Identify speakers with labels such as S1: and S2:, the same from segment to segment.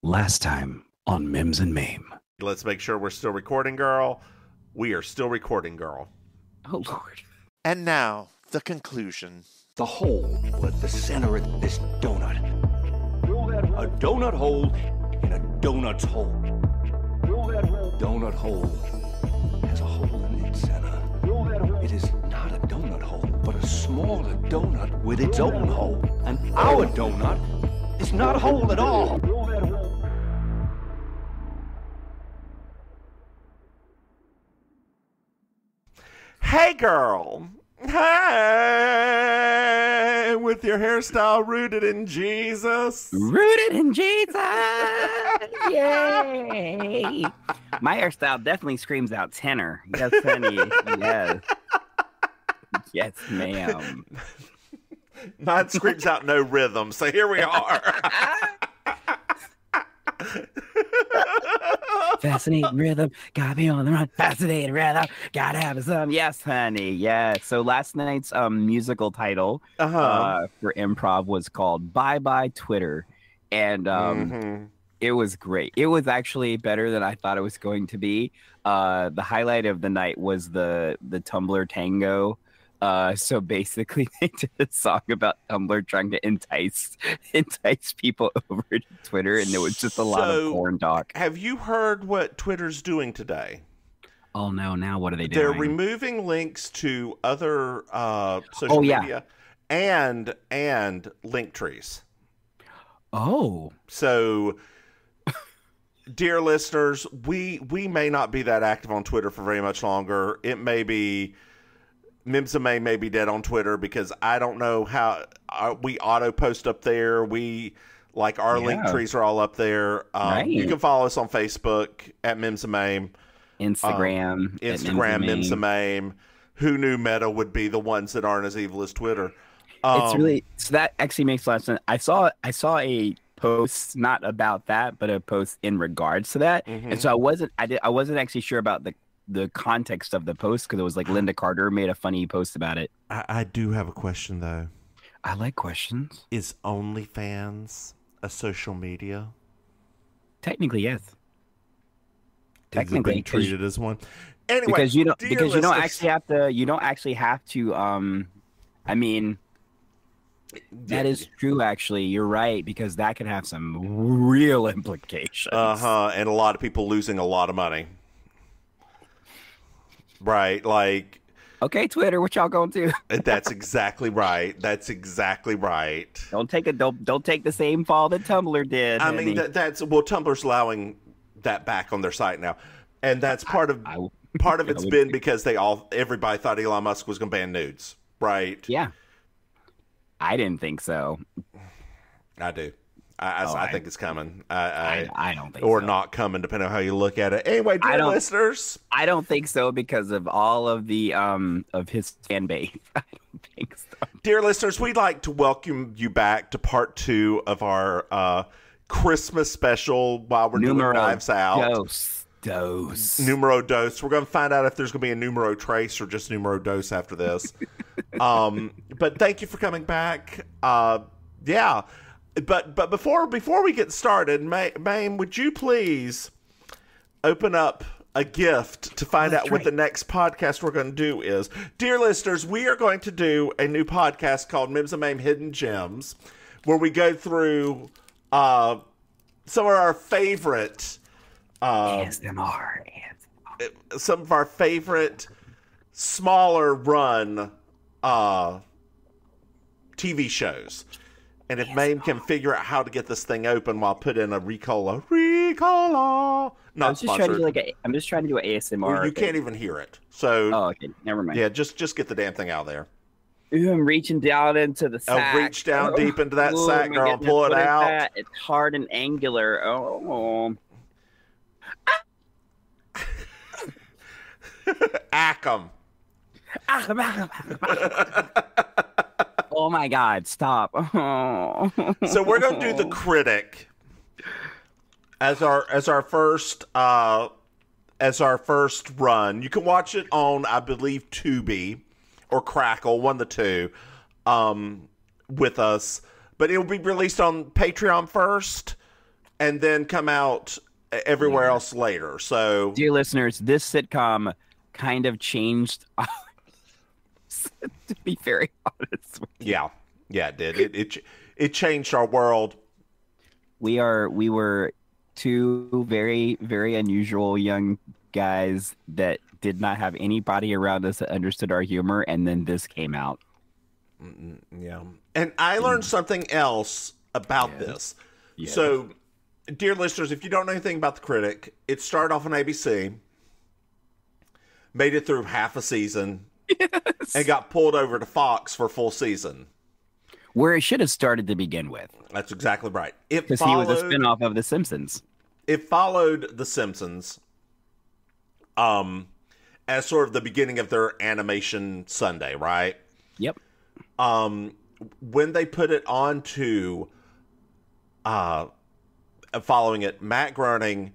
S1: Last time on Mims and Maim.
S2: Let's make sure we're still recording, girl. We are still recording, girl.
S1: Oh, Lord.
S3: And now, the conclusion.
S4: The hole at the center of this donut. A donut hole in a donut's hole. Donut hole has a hole in its center. It is not a donut hole, but a smaller donut with its own hole. And our donut is not a hole at all.
S2: Hey, girl. Hey, with your hairstyle rooted in Jesus.
S1: Rooted in Jesus! Yay! My hairstyle definitely screams out tenor. Yes, honey. Yes. Yes, ma'am.
S2: Mine screams out no rhythm, so here we are.
S1: Fascinating rhythm, gotta be on the run. Fascinating rhythm, gotta have some. Yes, honey. Yes. So last night's musical title for improv was called Bye Bye Twitter, and it was great. It was actually better than I thought it was going to be. The highlight of the night was the Tumblr tango. So basically they did a song about Tumblr trying to entice people over to Twitter, and there was just a lot of porn talk.
S2: Have you heard what Twitter's doing today?
S1: Oh no, now what are they doing?
S2: They're removing links to other social media and link trees. Oh. So dear listeners, we may not be that active on Twitter for very much longer. It may be Mims and Maim may be dead on Twitter because I don't know how we auto post up there. We our link trees are all up there.
S1: Right.
S2: You can follow us on Facebook at Mims and Maim,
S1: Instagram
S2: Mims and Maim. Who knew Meta would be the ones that aren't as evil as Twitter?
S1: It's really so that actually makes a lot of sense. I saw a post not about that, but a post in regards to that, and so I wasn't actually sure about the context of the post because it was like Linda Carter made a funny post about it.
S2: I do have a question though.
S1: I like questions.
S2: Is OnlyFans a social media?
S1: Technically, yes.
S2: Technically, treated as one. Anyway,
S1: because you don't actually have to. I mean, that is true. Actually, you're right because that could have some real implications.
S2: And a lot of people losing a lot of money. Right, like...
S1: Okay, Twitter, what y'all going to?
S2: That's exactly right. That's exactly right.
S1: Don't take the same fall that Tumblr did.
S2: I mean, Tumblr's allowing that back on their site now, and that's part of it's been because everybody thought Elon Musk was going to ban nudes, right?
S1: Yeah, I didn't think so.
S2: I do. I think it's coming.
S1: I don't think
S2: or
S1: so.
S2: not coming, depending on how you look at it. Anyway, dear listeners,
S1: I don't think so because of all of the of his fan base. I don't think so.
S2: Dear listeners, we'd like to welcome you back to part 2 of our Christmas special while we're doing Knives Out. Numero dos. We're going to find out if there's going to be a numero trace or just numero dos after this. But thank you for coming back. Yeah. But before we get started, Maim, would you please open up a gift to find out what the next podcast we're going to do is? Dear listeners, we are going to do a new podcast called Mims and Maim Hidden Gems, where we go through some of our favorite
S1: ASMR.
S2: Some of our favorite smaller run TV shows. And if Maim can figure out how to get this thing open while put in a Ricola. Not sponsored.
S1: I'm just trying to do an ASMR.
S2: Well, you can't even hear it. So
S1: okay, never mind.
S2: Yeah, just get the damn thing out of there.
S1: Ooh, I'm reaching down into the sack.
S2: Reach down deep into that sack, girl. Pull it out.
S1: It's hard and angular. Oh.
S2: Ackum.
S1: Oh my God! Stop. Oh.
S2: So we're gonna do The Critic as our first run. You can watch it on, I believe, Tubi or Crackle, one of the two, with us. But it will be released on Patreon first, and then come out everywhere else later. So,
S1: dear listeners, this sitcom kind of changed. To be very honest with you.
S2: Yeah, it did. It changed our world.
S1: We were two very, very unusual young guys that did not have anybody around us that understood our humor, and then this came out.
S2: Yeah. And I learned something else about this. Yes. So, dear listeners, if you don't know anything about The Critic, it started off on ABC, made it through half a season, and got pulled over to Fox for a full season.
S1: Where it should have started to begin with.
S2: That's exactly right.
S1: Because he was a spinoff of The Simpsons.
S2: It followed The Simpsons as sort of the beginning of their animation Sunday, right?
S1: Yep.
S2: When they put it on to following it, Matt Groening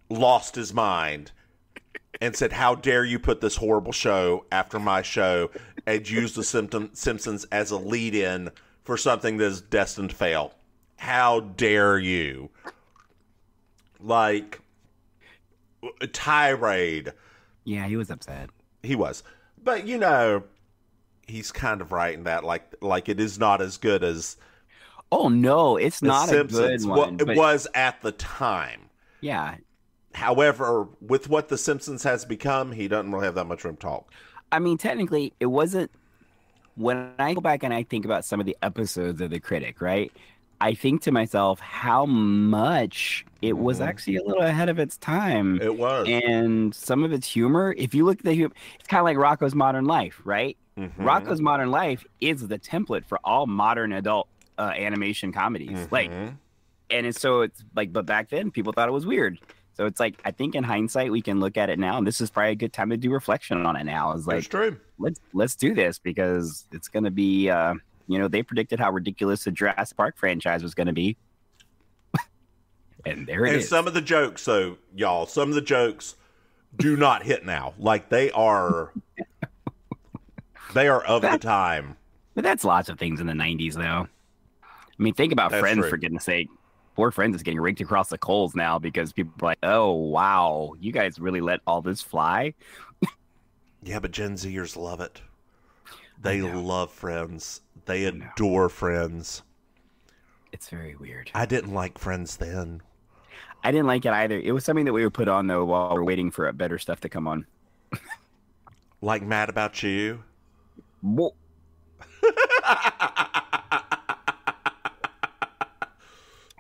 S2: lost his mind and said, "How dare you put this horrible show after my show and use the Simpsons as a lead-in for something that is destined to fail? How dare you?" Like, a tirade.
S1: Yeah, he was upset.
S2: He was. But, he's kind of right in that, like it is not as good as...
S1: Oh, no, it's not
S2: Simpsons.
S1: A good one.
S2: It was at the time.
S1: Yeah.
S2: However, with what The Simpsons has become, he doesn't really have that much room to talk.
S1: I mean, technically, it wasn't... When I go back and I think about some of the episodes of The Critic, right? I think to myself how much it was actually a little ahead of its time.
S2: It was.
S1: And some of its humor, if you look at the humor, it's kind of like Rocko's Modern Life, right? Mm-hmm. Rocko's Modern Life is the template for all modern adult animation comedies. Mm-hmm. But back then people thought it was weird. So it's like, I think in hindsight, we can look at it now, and this is probably a good time to do reflection on it now. It's like,
S2: that's true.
S1: Let's do this, because it's going to be, they predicted how ridiculous the Jurassic Park franchise was going to be. And there it is.
S2: And some of the jokes, some of the jokes do not hit now. Like, they are of the time.
S1: But that's lots of things in the 90s, though. I mean, think about Friends, for goodness sake. Poor Friends is getting raked across the coals now because people are like, oh, wow, you guys really let all this fly?
S2: Yeah, but Gen Zers love it. They love Friends. They adore Friends.
S1: It's very weird.
S2: I didn't like Friends then.
S1: I didn't like it either. It was something that we would put on, though, while we're waiting for better stuff to come on.
S2: Like Mad About You?
S1: Well,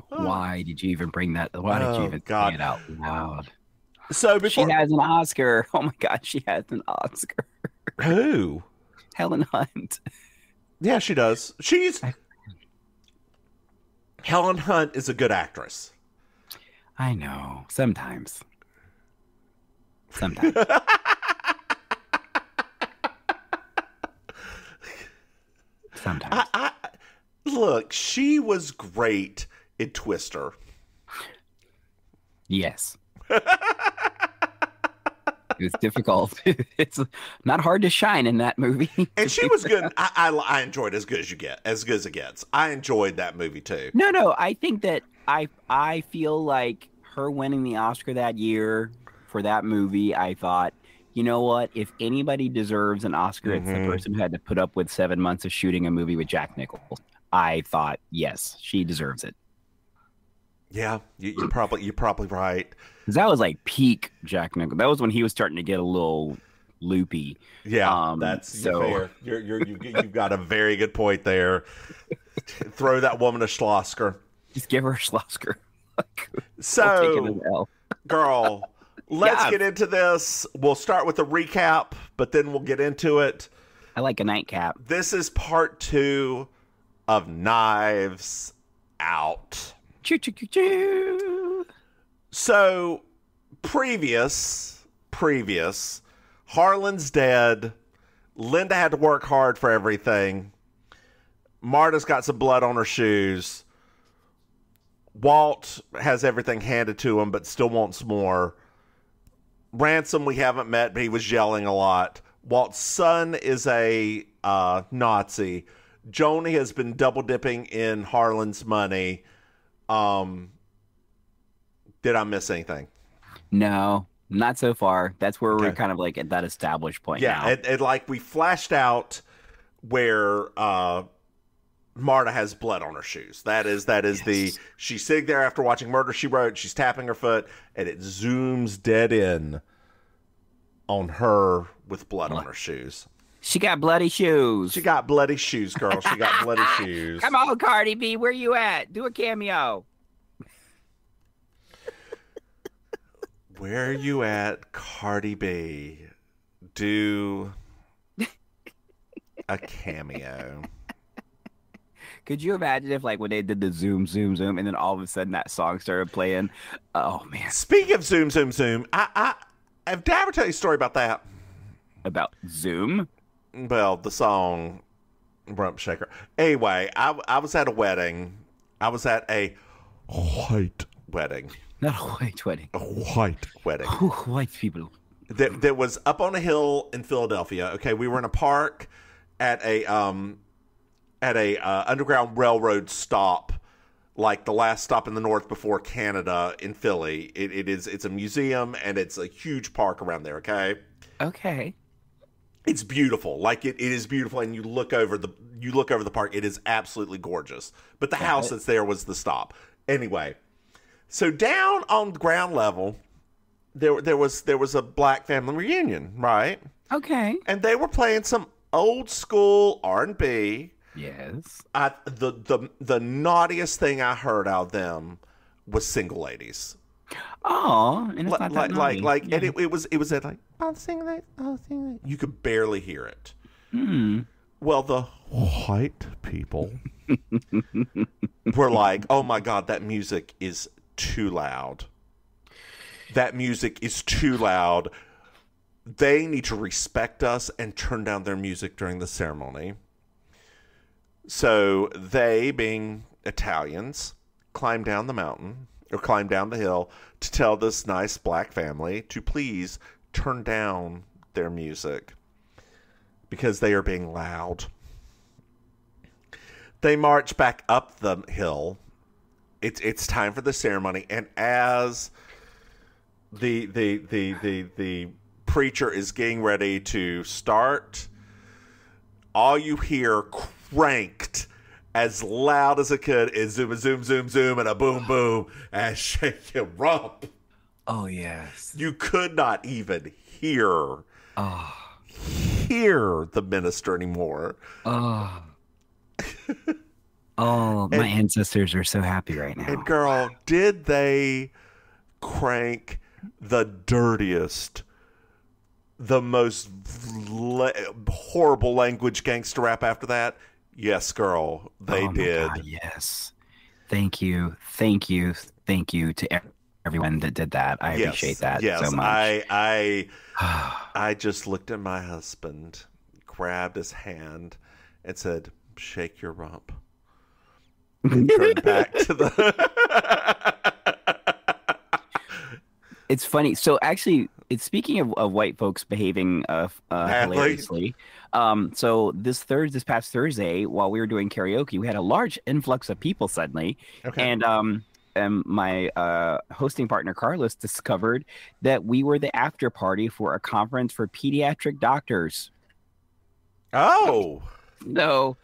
S1: why did you even bring that? Why did you even say it out loud?
S2: So before...
S1: She has an Oscar. Oh my God, she has an Oscar.
S2: Who?
S1: Helen Hunt.
S2: Yeah, she does. Helen Hunt is a good actress.
S1: I know. Sometimes. Sometimes.
S2: Look, she was great in Twister.
S1: Yes. It's difficult. It's not hard to shine in that movie.
S2: And she was good. I enjoyed as good as it gets. I enjoyed that movie too.
S1: No. I think that I feel like her winning the Oscar that year for that movie, I thought, you know what? If anybody deserves an Oscar, it's the person who had to put up with 7 months of shooting a movie with Jack Nicholson. I thought, yes, she deserves it.
S2: Yeah, you're probably right.
S1: Because that was like peak Jack Nicholson. That was when he was starting to get a little loopy.
S2: Yeah, that's fair. You've got a very good point there. Throw that woman a Schlosker.
S1: Just give her a Schlosker.
S2: So, girl, let's get into this. We'll start with a recap, but then we'll get into it.
S1: I like a nightcap.
S2: This is part 2 of Knives Out.
S1: Choo-choo-choo-choo.
S2: So, previous, Harlan's dead. Linda had to work hard for everything. Marta's got some blood on her shoes. Walt has everything handed to him, but still wants more. Ransom we haven't met, but he was yelling a lot. Walt's son is a Nazi. Joni has been double dipping in Harlan's money. Did I miss anything?
S1: No, not so far. That's where we're kind of like at that established point now.
S2: And like we flashed out where Marta has blood on her shoes. That is she's sitting there after watching Murder, She Wrote. She's tapping her foot, and it zooms dead in on her with blood on her shoes.
S1: She got bloody shoes.
S2: She got bloody shoes, girl. She got bloody shoes.
S1: Come on, Cardi B, where you at? Do a cameo.
S2: Where are you at, Cardi B? Do a cameo.
S1: Could you imagine if, like, when they did the zoom, zoom, zoom, and then all of a sudden that song started playing? Oh, man.
S2: Speaking of zoom, zoom, zoom, did I ever tell you a story about that?
S1: About Zoom?
S2: Well, the song Rump Shaker. Anyway, I was at a wedding. I was at a white wedding.
S1: Not a white wedding.
S2: A white wedding.
S1: White people.
S2: That was up on a hill in Philadelphia. Okay, we were in a park at a Underground Railroad stop, like the last stop in the north before Canada in Philly. It's a museum and it's a huge park around there. Okay. It's beautiful. Like it is beautiful, and you look over the park. It is absolutely gorgeous. But the house that's there was the stop. Anyway. So down on the ground level, there was a black family reunion, right?
S1: Okay.
S2: And they were playing some old school R&B.
S1: Yes.
S2: The naughtiest thing I heard out of them was Single Ladies.
S1: Oh, and it's not that naughty.
S2: And it was like, oh, Single Ladies. You could barely hear it. Well, the white people were like, oh my God, that music is too loud. That music is too loud. They need to respect us and turn down their music during the ceremony. So they, being Italians, climbed down the mountain or climbed down the hill to tell this nice black family to please turn down their music because they are being loud. They march back up the hill. It's time for the ceremony, and as the preacher is getting ready to start, all you hear cranked as loud as it could is zoom, zoom, zoom, zoom, and a boom, boom, and shake your rump.
S1: Oh, yes.
S2: You could not even hear the minister anymore.
S1: Oh. Oh, my ancestors are so happy right now.
S2: And girl, did they crank the dirtiest, the most horrible language gangster rap after that? Yes, girl, they did.
S1: God, yes. Thank you to everyone that did that. I appreciate that so much.
S2: I just looked at my husband, grabbed his hand, and said, "Shake your rump." Turned back to the.
S1: It's funny. So actually, it's speaking of white folks behaving hilariously. So this past Thursday, while we were doing karaoke, we had a large influx of people suddenly, and my hosting partner Carlos discovered that we were the after party for a conference for pediatric doctors.
S2: Oh,
S1: no.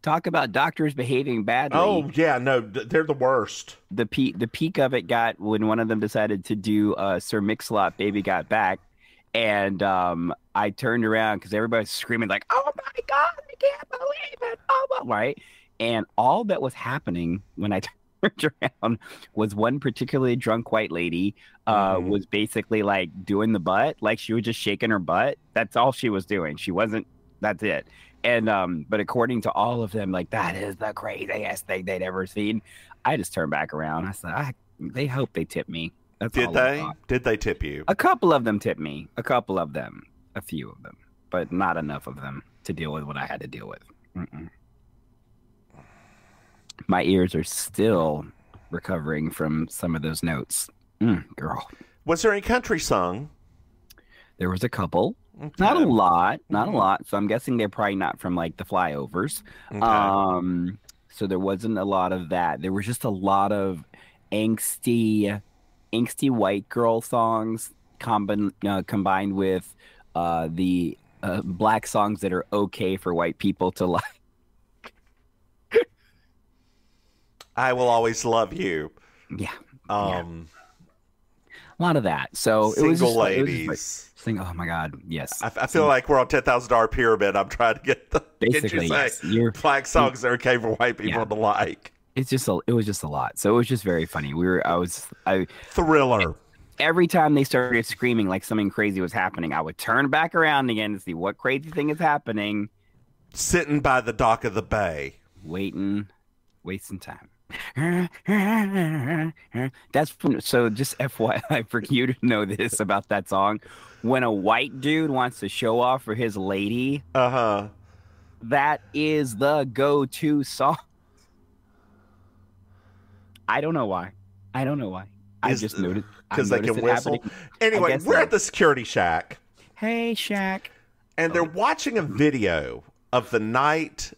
S1: Talk about doctors behaving badly.
S2: Oh, yeah, no, they're the worst.
S1: The peak of it got when one of them decided to do Sir Mix-a-Lot, Baby Got Back. And I turned around because everybody's screaming like, oh, my God, I can't believe it. Oh, right? And all that was happening when I turned around was one particularly drunk white lady was basically like doing the butt. Like she was just shaking her butt. That's all she was doing. She wasn't. That's it. And but according to all of them, like that is the craziest thing they'd ever seen. I just turned back around. I said, they hope they tip me. That's
S2: Did they? Did they tip you?
S1: A couple of them tipped me. A couple of them. A few of them. But not enough of them to deal with what I had to deal with. My ears are still recovering from some of those notes. Girl.
S2: Was there any country sung?
S1: There was a couple. Okay. Not a lot. So I'm guessing they're probably not from like the flyovers. Okay. so there wasn't a lot of that. There was just a lot of angsty white girl songs combined with the black songs that are okay for white people to like.
S2: I will always love you.
S1: Yeah. A lot of that. So
S2: single
S1: it was just,
S2: ladies.
S1: It was just like, oh my God, yes.
S2: I feel like we're on $10,000 pyramid. I'm trying to get
S1: basically
S2: black songs that are okay for white people to like.
S1: It was just a lot. So it was just very funny.
S2: Thriller.
S1: Every time they started screaming like something crazy was happening, I would turn back around again to see what crazy thing is happening.
S2: Sitting by the dock of the bay,
S1: wasting time. So just FYI for you to know this about that song, when a white dude wants to show off for his lady, that is the go-to song. I don't know why. I just noticed
S2: because they can whistle. Anyway, we're at the security shack.
S1: Hey, Shack.
S2: And they're watching a video of the night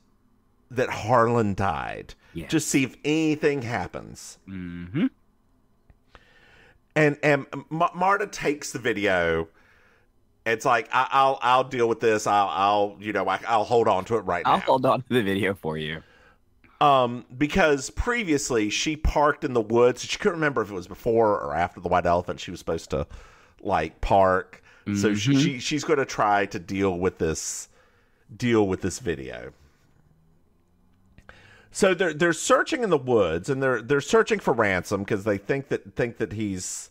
S2: that Harlan died.
S1: Yes.
S2: Just see if anything happens.
S1: Mm-hmm.
S2: And Marta takes the video. It's like I'll deal with this. I'll hold on to it now.
S1: I'll hold on to the video for you.
S2: Because previously she parked in the woods. She couldn't remember if it was before or after the white elephant she was supposed to like park. Mm-hmm. So she's going to try to deal with this video. So they're searching in the woods, and they're searching for Ransom because they think that he's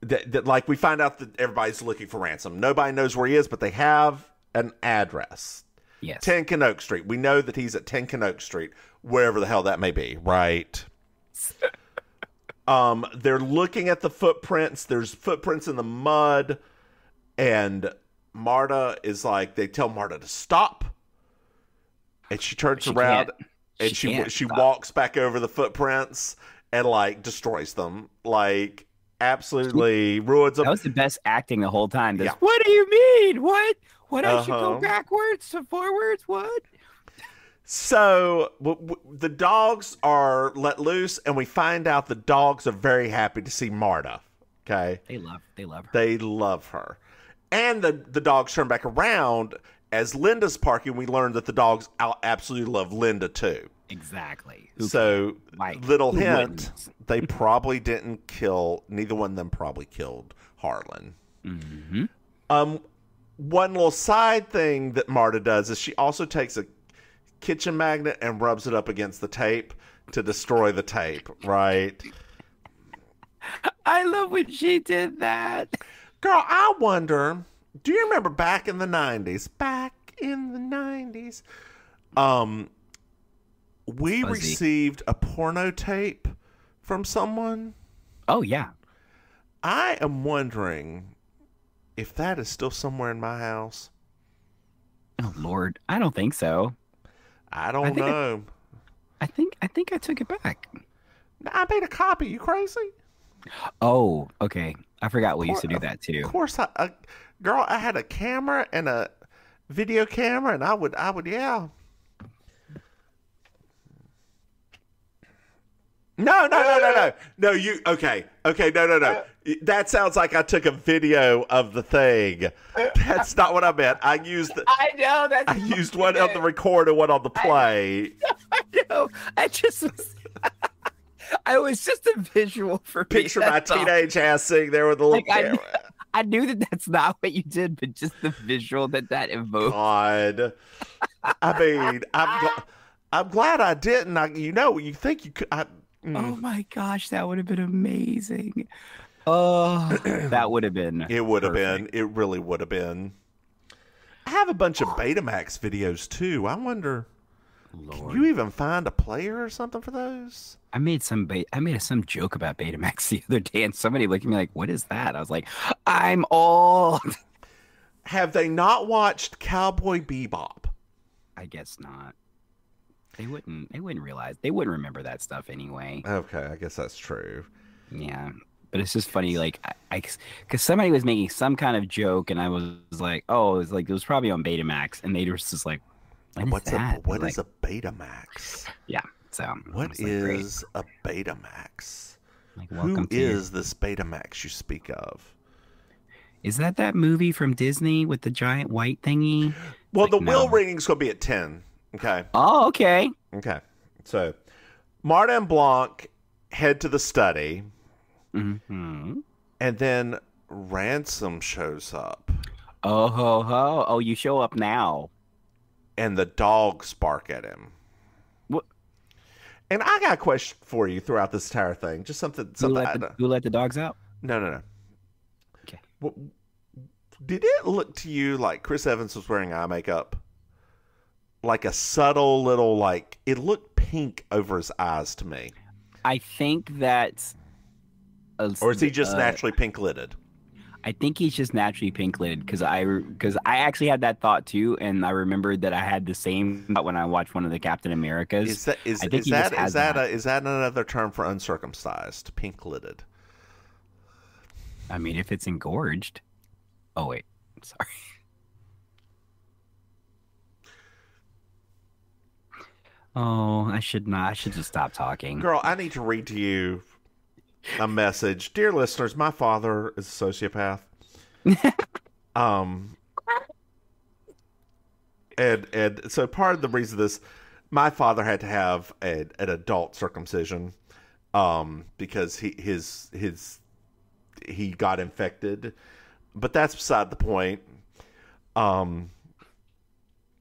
S2: that like we find out that everybody's looking for Ransom. Nobody knows where he is, but they have an address.
S1: Yes.
S2: 10 Canoke Street. We know that he's at 10 Canoke Street, wherever the hell that may be, right? They're looking at the footprints. There's footprints in the mud, and Marta is like, they tell Marta to stop, and she turns around. And she walks back over the footprints and like destroys them, like absolutely ruins them.
S1: That was the best acting the whole time. Yeah. What do you mean? What? I should go backwards to forwards? What?
S2: So the dogs are let loose, and we find out the dogs are very happy to see Marta. Okay,
S1: they love her.
S2: They love her, and the dogs turn back around. As Linda's parking, we learn that the dogs absolutely love Linda, too.
S1: Exactly.
S2: So, little hint, they probably didn't kill, neither one of them probably killed Harlan.
S1: Mm-hmm.
S2: One little side thing that Marta does is she also takes a kitchen magnet and rubs it up against the tape to destroy the tape, right?
S1: I love when she did that.
S2: Girl, I wonder... Do you remember back in the 90s? We received a porno tape from someone.
S1: Oh, yeah.
S2: I am wondering if that is still somewhere in my house.
S1: Oh, Lord. I don't think so.
S2: I don't know.
S1: I think I took it back.
S2: I made a copy. You crazy?
S1: Oh, okay. I forgot we used to do that, too.
S2: Of course, girl, I had a camera and a video camera, and I would, yeah. No. No, you, okay, no. That sounds like I took a video of the thing. That's not what I meant. I used one on the record and one on the play.
S1: I know. I was just a visual for
S2: picture my teenage ass sitting there with a little camera.
S1: I knew that that's not what you did, but just the visual that evoked.
S2: God, I mean, I'm glad I didn't. You think you could?
S1: Oh my gosh, that would have been amazing. Oh, that would have been.
S2: It would have been. It really would have been. I have a bunch of Betamax videos too. I wonder. Lord. Can you even find a player or something for those?
S1: I made some joke about Betamax the other day, and somebody looked at me like, "What is that?" I was like, "I'm old."
S2: Have they not watched Cowboy Bebop?
S1: I guess not. They wouldn't realize. They wouldn't remember that stuff anyway.
S2: Okay, I guess that's true.
S1: Yeah, but it's just funny, like, because somebody was making some kind of joke, and I was like, "Oh, it was probably on Betamax," and they were just like,
S2: What is a Betamax?
S1: Yeah. So
S2: what is a Betamax? Who is this Betamax you speak of?
S1: Is that movie from Disney with the giant white thingy?
S2: Well, the wheel ringing's going to be at 10. Okay.
S1: Oh, okay.
S2: Okay. So, Marta and Blanc head to the study.
S1: Mm-hmm.
S2: And then Ransom shows up.
S1: Oh, ho, ho. Oh, you show up now.
S2: And the dogs bark at him.
S1: What?
S2: And I got a question for you throughout this entire thing. Just something.
S1: Who let the dogs out?
S2: No.
S1: Okay.
S2: Did it look to you like Chris Evans was wearing eye makeup? Like a subtle little, like, it looked pink over his eyes to me.
S1: I think that's...
S2: Or is he just naturally pink-lidded?
S1: I think he's just naturally pink-lidded because I actually had that thought too, and I remembered that I had the same thought when I watched one of the Captain Americas.
S2: Is that another term for uncircumcised? Pink-lidded.
S1: I mean, if it's engorged. Oh wait, sorry. Oh, I should not. I should just stop talking.
S2: Girl, I need to read to you a message. Dear listeners, my father is a sociopath. And so part of the reason this, my father had to have an adult circumcision because he got infected. But that's beside the point.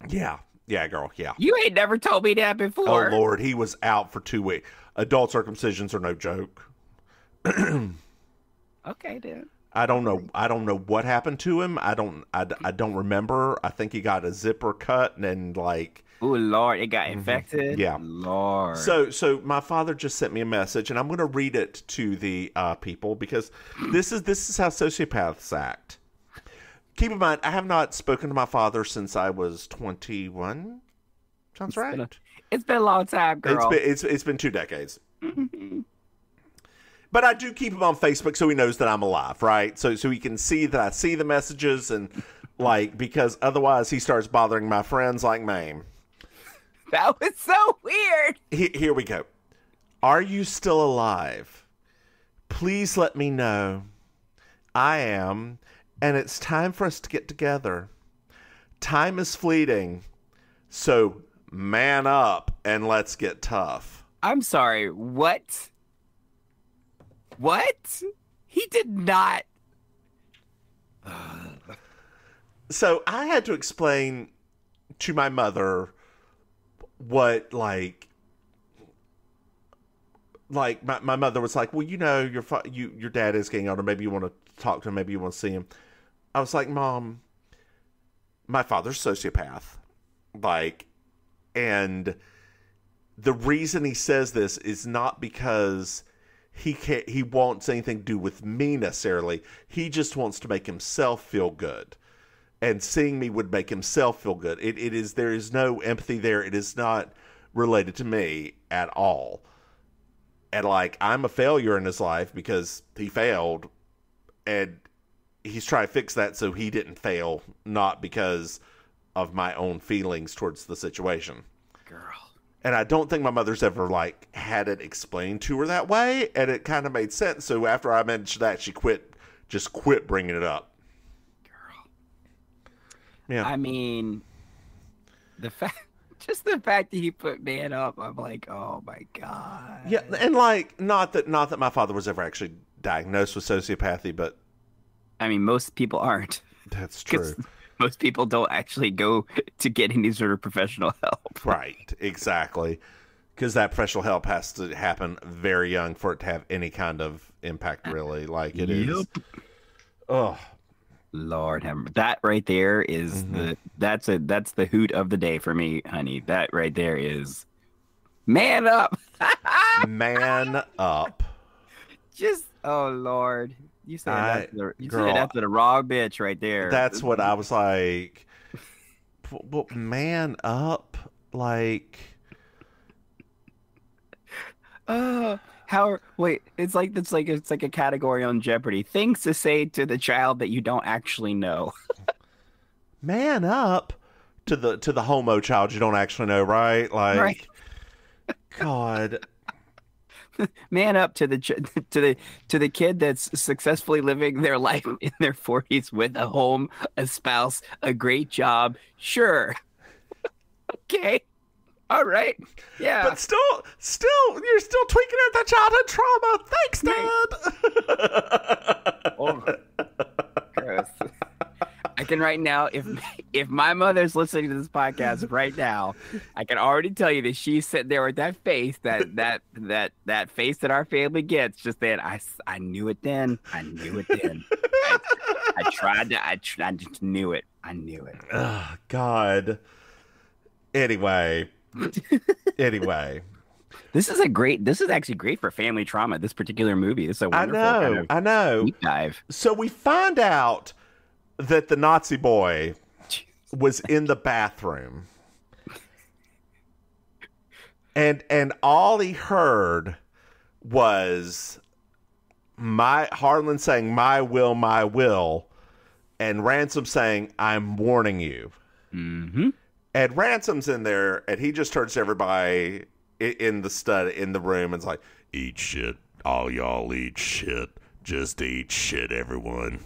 S2: Yeah, girl, yeah.
S1: You ain't never told me that before.
S2: Oh, Lord, he was out for 2 weeks. Adult circumcisions are no joke.
S1: Okay, dude.
S2: I don't know what happened to him. I don't remember. I think he got a zipper cut and like...
S1: Oh, Lord, it got infected?
S2: Yeah.
S1: Lord.
S2: So my father just sent me a message, and I'm going to read it to the people because this is how sociopaths act. Keep in mind, I have not spoken to my father since I was 21. Sounds right.
S1: It's been a long time, girl.
S2: It's been 2 decades. But I do keep him on Facebook so he knows that I'm alive, right? So he can see that I see the messages and like because otherwise he starts bothering my friends like Maim.
S1: That was so weird.
S2: Here we go. Are you still alive? Please let me know. I am. And it's time for us to get together. Time is fleeting. So man up and let's get tough.
S1: I'm sorry. What? What? He did not.
S2: So I had to explain to my mother what like my mother was like, well, you know, your dad is getting older. Maybe you want to talk to him. Maybe you want to see him. I was like, Mom, my father's a sociopath. Like, and the reason he says this is not because he wants anything to do with me necessarily. He just wants to make himself feel good. And seeing me would make himself feel good. There is no empathy there. It is not related to me at all. And like, I'm a failure in his life because he failed. And he's trying to fix that so he didn't fail, not because of my own feelings towards the situation.
S1: Girl.
S2: And I don't think my mother's ever like had it explained to her that way, and it kind of made sense. So after I mentioned that, she quit bringing it up.
S1: Girl.
S2: Yeah.
S1: I mean, the fact that he put man up, I'm like, oh my God.
S2: Yeah, and like not that my father was ever actually diagnosed with sociopathy, but
S1: I mean, most people aren't.
S2: That's true.
S1: Most people don't actually go to get any sort of professional help.
S2: Right, exactly. Because that professional help has to happen very young for it to have any kind of impact, really. Like it is. Oh,
S1: Lord, that right there is that's the hoot of the day for me, honey. That right there is man up.
S2: Man up.
S1: Just oh Lord. You said that's the wrong bitch right there.
S2: That's what I was like. But man up, like.
S1: Wait, it's like a category on Jeopardy. Things to say to the child that you don't actually know.
S2: Man up to the homo child you don't actually know, right? Like,
S1: right.
S2: God.
S1: Man up to the kid that's successfully living their life in their 40s with a home, a spouse, a great job. Sure. Okay. All right. Yeah.
S2: But still, you're still tweaking at that childhood trauma. Thanks, Dad.
S1: Oh, gross. I can right now, if my mother's listening to this podcast right now, I can already tell you that she's sitting there with that face, that face that our family gets. Just then, I knew it then. I knew it then. I just knew it. I knew it.
S2: Oh, God. Anyway.
S1: This is actually great for family trauma. This particular movie. This is a wonderful
S2: I know.
S1: deep dive.
S2: So we find out that the Nazi boy was in the bathroom, and all he heard was Harlan saying "my will," and Ransom saying "I'm warning you."
S1: Mm-hmm.
S2: And Ransom's in there, and he just turns to everybody in the room, and is like, "Eat shit, all y'all eat shit. Just eat shit, everyone."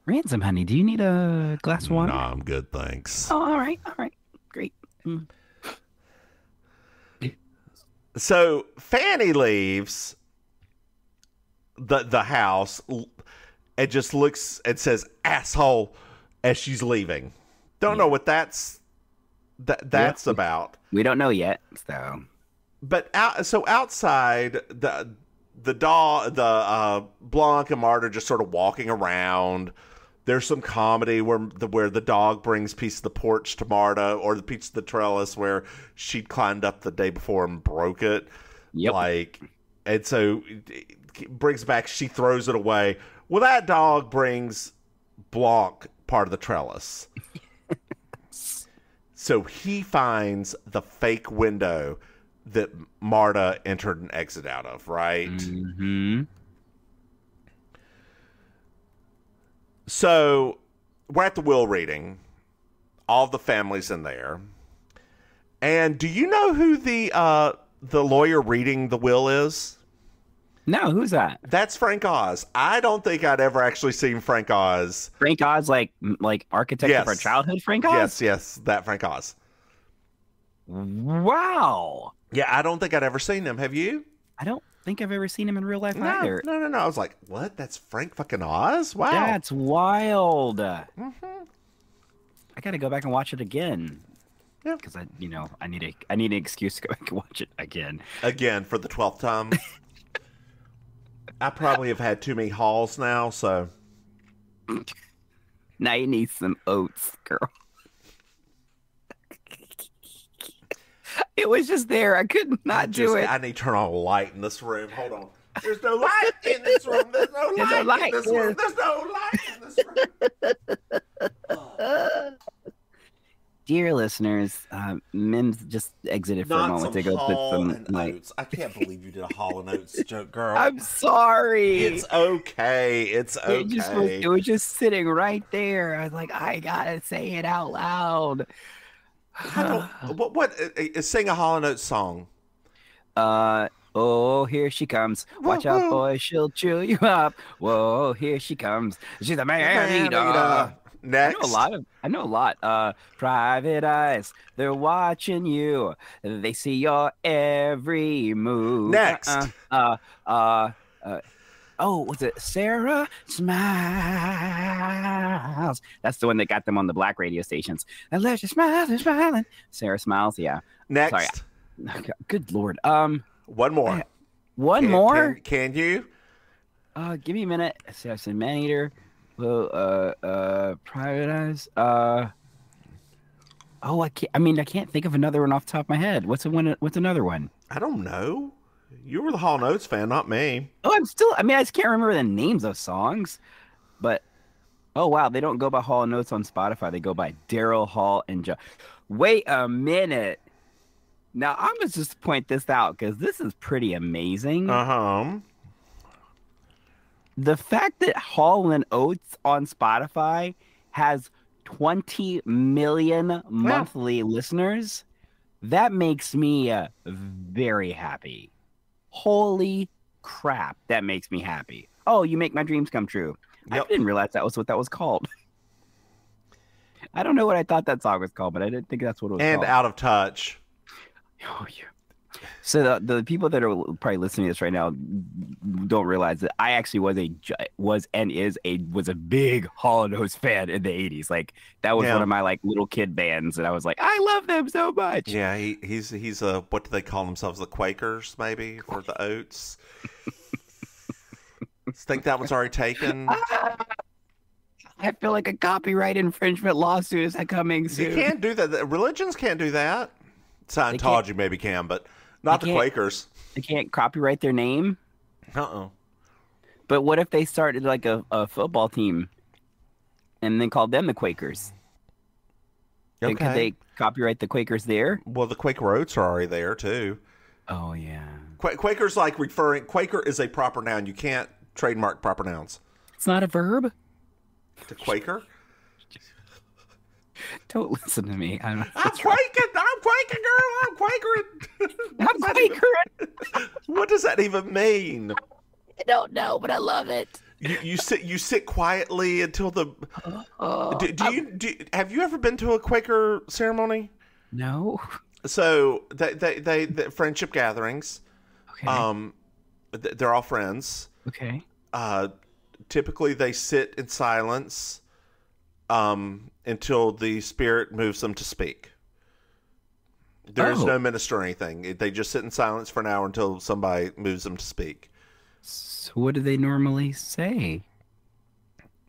S1: Ransom, honey, do you need a glass of water?
S2: No, I'm good, thanks.
S1: Oh, all right, great.
S2: So Fanny leaves the house and just looks and says "asshole" as she's leaving. Don't know what that's about.
S1: We don't know yet, so.
S2: But outside the Blanc and Marta are just sort of walking around. There's some comedy where the dog brings a piece of the porch to Marta, or the piece of the trellis where she'd climbed up the day before and broke it.
S1: Yep.
S2: And so it brings back, she throws it away. Well, that dog brings Blanc part of the trellis. So he finds the fake window that Marta entered and exit out of, right?
S1: Mm-hmm.
S2: So we're at the will reading. All the families in there. And do you know who the lawyer reading the will is?
S1: No, who's that?
S2: That's Frank Oz. I don't think I'd ever actually seen Frank Oz.
S1: Frank Oz, like architect of our childhood, Frank Oz?
S2: Yes, that Frank Oz.
S1: Wow.
S2: Yeah, I don't think I'd ever seen him. Have you?
S1: I don't think I've ever seen him in real life either.
S2: No. I was like, what? That's Frank fucking Oz? Wow.
S1: That's wild.
S2: Mm-hmm.
S1: I got to go back and watch it again.
S2: Yeah.
S1: Because I need an excuse to go back and watch it again.
S2: Again, for the 12th time. I probably have had too many hauls now, so.
S1: Now you need some oats, girl. It was just there. I could not do it.
S2: I need to turn on a light in this room. Hold on. There's no light in this room. There's no light in this room. There's no light in this room.
S1: Dear listeners, Mims just exited for a moment to go put some light.
S2: I can't believe you did a Hall and Oates joke, girl.
S1: I'm sorry.
S2: It's okay.
S1: It was just sitting right there. I was like, I gotta say it out loud.
S2: What? Sing a Hall and Oates song.
S1: Oh, here she comes. Watch out, boy, she'll chew you up. Whoa, here she comes. She's a man eater.
S2: Next.
S1: I know a lot. Private eyes, they're watching you. They see your every move.
S2: Next.
S1: Was it Sarah Smiles? That's the one that got them on the black radio stations. And let you smile, they're smiling. Sarah Smiles, yeah.
S2: Next.
S1: Sorry. Good Lord.
S2: One more.
S1: One more?
S2: Can you?
S1: Give me a minute. So I said man eater. Well, private eyes. I can't think of another one off the top of my head. What's another one?
S2: I don't know. You were the Hall & Oates fan, not me.
S1: Oh, I just can't remember the names of songs. But, oh, wow, they don't go by Hall & Oates on Spotify. They go by Daryl Hall and Joe. Wait a minute. Now, I'm going to just point this out because this is pretty amazing.
S2: Uh-huh.
S1: The fact that Hall & Oates on Spotify has 20 million monthly listeners. That makes me very happy. Holy crap, that makes me happy. Oh, you make my dreams come true. Yep. I didn't realize that was what that was called. I don't know what I thought that song was called, but I didn't think that's what it was called.
S2: And Out of Touch.
S1: Oh, yeah. So the people that are probably listening to this right now don't realize that I actually was a big Hall & Oates fan in the 80s. Like that was one of my like little kid bands, and I was like, I love them so much.
S2: Yeah, he's a, what do they call themselves? The Quakers, maybe, or the Oats? Think that was already taken.
S1: I feel like a copyright infringement lawsuit is coming soon.
S2: You can't do that. Religions can't do that. Scientology maybe can, but not the Quakers.
S1: They can't copyright their name?
S2: Uh-oh.
S1: But what if they started like a football team and then called them the Quakers?
S2: Okay.
S1: Could they copyright the Quakers there?
S2: Well, the Quaker Oats are already there, too.
S1: Oh, yeah.
S2: Quaker's like referring... Quaker is a proper noun. You can't trademark proper nouns.
S1: It's not a verb?
S2: The Quaker?
S1: Don't listen to me.
S2: I'm quaking, girl. I'm quakering.
S1: I'm quakering.
S2: What does that even mean?
S1: I don't know, but I love it.
S2: You sit quietly until the. Have you ever been to a Quaker ceremony?
S1: No.
S2: So they friendship gatherings.
S1: Okay.
S2: They're all friends.
S1: Okay.
S2: Typically they sit in silence. Until the spirit moves them to speak. There's no minister or anything. They just sit in silence for an hour until somebody moves them to speak.
S1: So what do they normally say?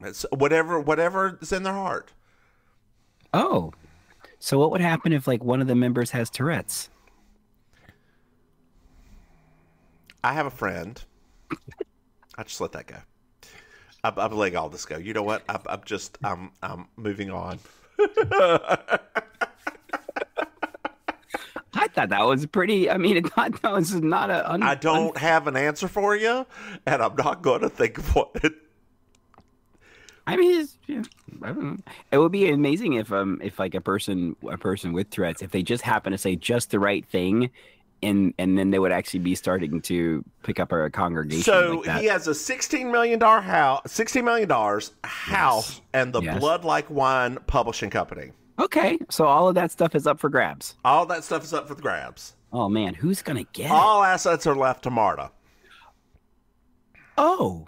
S2: It's whatever is in their heart.
S1: Oh. So what would happen if like one of the members has Tourette's?
S2: I have a friend. I just let that go. I'm letting all this go. You know what? I'm moving on.
S1: I thought that was pretty. I mean, that was not a.
S2: I don't have an answer for you, and I'm not going to think of what.
S1: I mean, I don't know. It would be amazing if like a person with Tourette's, if they just happen to say just the right thing. And then they would actually be starting to pick up a congregation.
S2: So
S1: like that.
S2: He has a $16 million house, and the Blood Like Wine publishing company.
S1: Okay, so all of that stuff is up for grabs.
S2: All that stuff is up for the grabs.
S1: Oh man, who's gonna get
S2: all assets are left to Marta.
S1: Oh,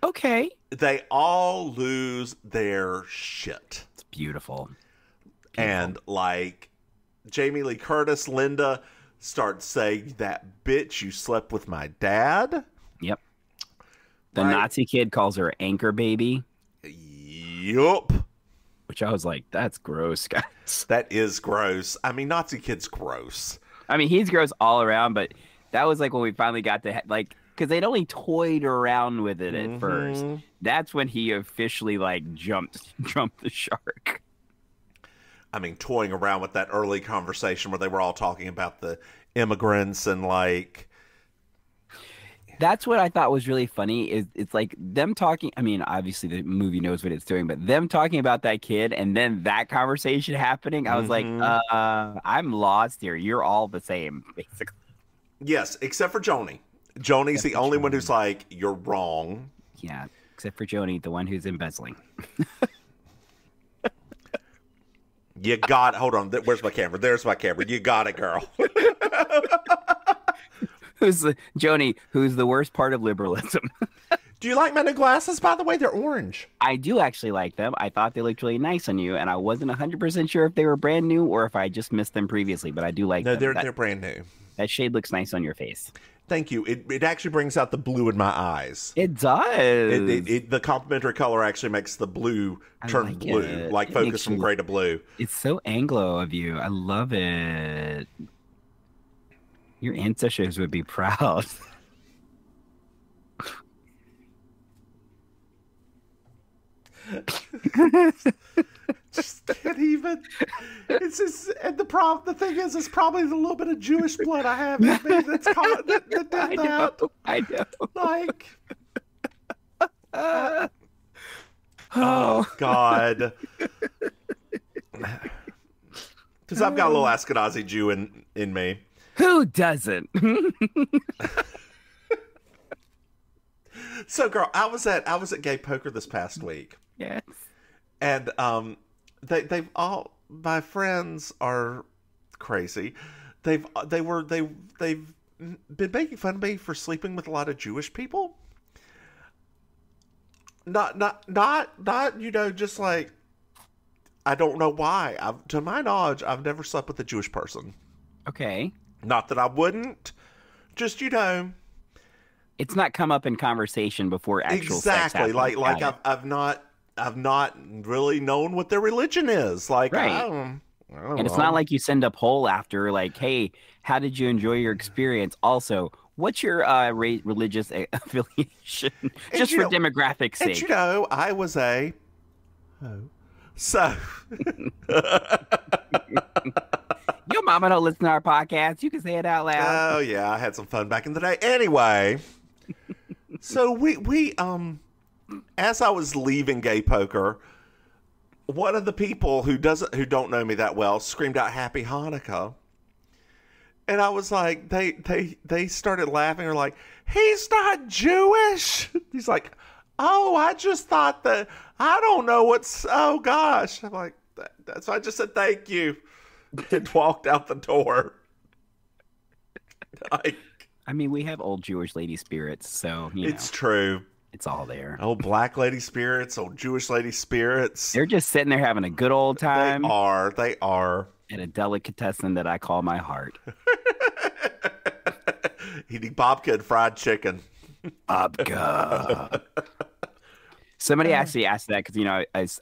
S1: okay.
S2: They all lose their shit.
S1: It's beautiful.
S2: And like. Jamie Lee Curtis, Linda, starts saying, that bitch, you slept with my dad?
S1: Yep. The Nazi kid calls her anchor baby.
S2: Yup.
S1: Which I was like, that's gross, guys.
S2: That is gross. I mean, Nazi kid's gross.
S1: I mean, he's gross all around, but that was like when we finally got to, like, because they'd only toyed around with it at first. That's when he officially, like, jumped the shark.
S2: I mean, toying around with that early conversation where they were all talking about the immigrants and like.
S1: That's what I thought was really funny. Is it's like them talking. I mean, obviously the movie knows what it's doing, but them talking about that kid and then that conversation happening, I was like, I'm lost here. You're all the same, basically.
S2: Yes, except for Joni. Joni's the only one who's like, you're wrong.
S1: Yeah, except for Joni, the one who's embezzling.
S2: You got it. Hold on. Where's my camera? There's my camera. You got it, girl.
S1: Joni, who's the worst part of liberalism?
S2: Do you like my new glasses, by the way? They're orange.
S1: I do actually like them. I thought they looked really nice on you, and I wasn't 100% sure if they were brand new or if I just missed them previously, but I do like them.
S2: No, they're brand new.
S1: That shade looks nice on your face.
S2: Thank you. It actually brings out the blue in my eyes.
S1: It does.
S2: The complementary color actually makes the blue turn blue, like focus from gray to blue.
S1: It's so Anglo of you. I love it. Your ancestors would be proud.
S2: Just can't even. It's just, and the thing is, it's probably the little bit of Jewish blood I have in me that's caught that did that.
S1: I know.
S2: Like, Oh God. Because I've got a little Ashkenazi Jew in me.
S1: Who doesn't?
S2: So, girl, I was at gay poker this past week.
S1: Yes.
S2: And they've all, my friends are crazy. They've been making fun of me for sleeping with a lot of Jewish people. Not just like, I don't know why. To my knowledge, I've never slept with a Jewish person.
S1: Okay.
S2: Not that I wouldn't. Just,
S1: it's not come up in conversation before actual sex happens.
S2: Like I've not really known what their religion is. Like,
S1: right.
S2: I don't
S1: and it's not like you send a poll after, like, hey, how did you enjoy your experience? Also, what's your religious affiliation? Just for demographics' sake.
S2: And I was a so.
S1: Your mama don't listen to our podcast. You can say it out loud.
S2: Oh yeah, I had some fun back in the day. Anyway, so we as I was leaving gay poker, one of the people who don't know me that well screamed out "Happy Hanukkah," and I was like, they started laughing. Or like, he's not Jewish. He's like, oh, I just thought that. I don't know what's. Oh gosh, I'm like, so I just said thank you. And walked out the door.
S1: I mean, we have old Jewish lady spirits, so
S2: it's true.
S1: It's all there.
S2: Old black lady spirits, old Jewish lady spirits.
S1: They're just sitting there having a good old time.
S2: They are.
S1: At a delicatessen that I call my heart.
S2: Eating babka and fried chicken.
S1: Babka. Somebody actually asked that because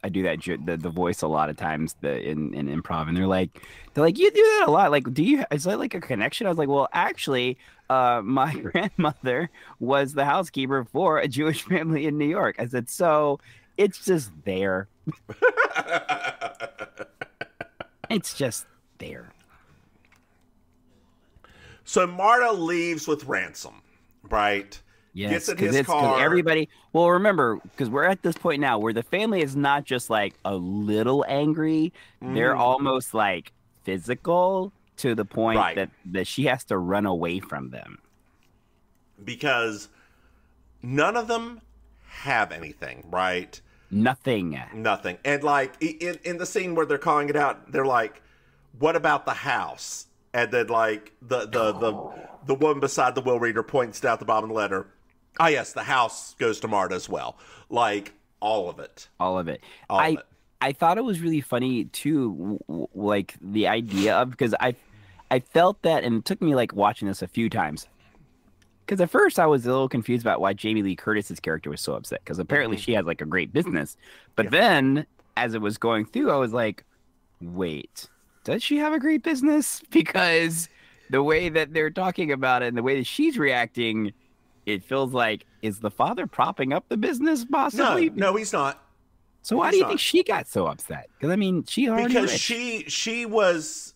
S1: I do that the voice a lot of times in improv, and they're like you do that a lot. Like, is that like a connection? I was like, well, actually, my grandmother was the housekeeper for a Jewish family in New York. I said, so it's just there. It's just there.
S2: So Marta leaves with Ransom, right?
S1: Yes,
S2: gets in his car.
S1: Everybody. Well, remember, because we're at this point now where the family is not just like a little angry; they're almost like physical to the point that she has to run away from them
S2: because none of them have anything, right?
S1: Nothing.
S2: And like in the scene where they're calling it out, they're like, "What about the house?" And then like the woman beside the will reader points out the bottom of the letter. Ah, yes, the house goes to Marta as well. Like, all of it.
S1: I thought it was really funny, too, like, the idea of, because I felt that, and it took me, like, watching this a few times. Because at first I was a little confused about why Jamie Lee Curtis's character was so upset, because apparently she has, like, a great business. But then, as it was going through, I was like, wait, does she have a great business? Because the way that they're talking about it and the way that she's reacting, it feels like, is the father propping up the business possibly?
S2: No, he's not.
S1: So why do you think she got so upset? Because I mean, because
S2: she was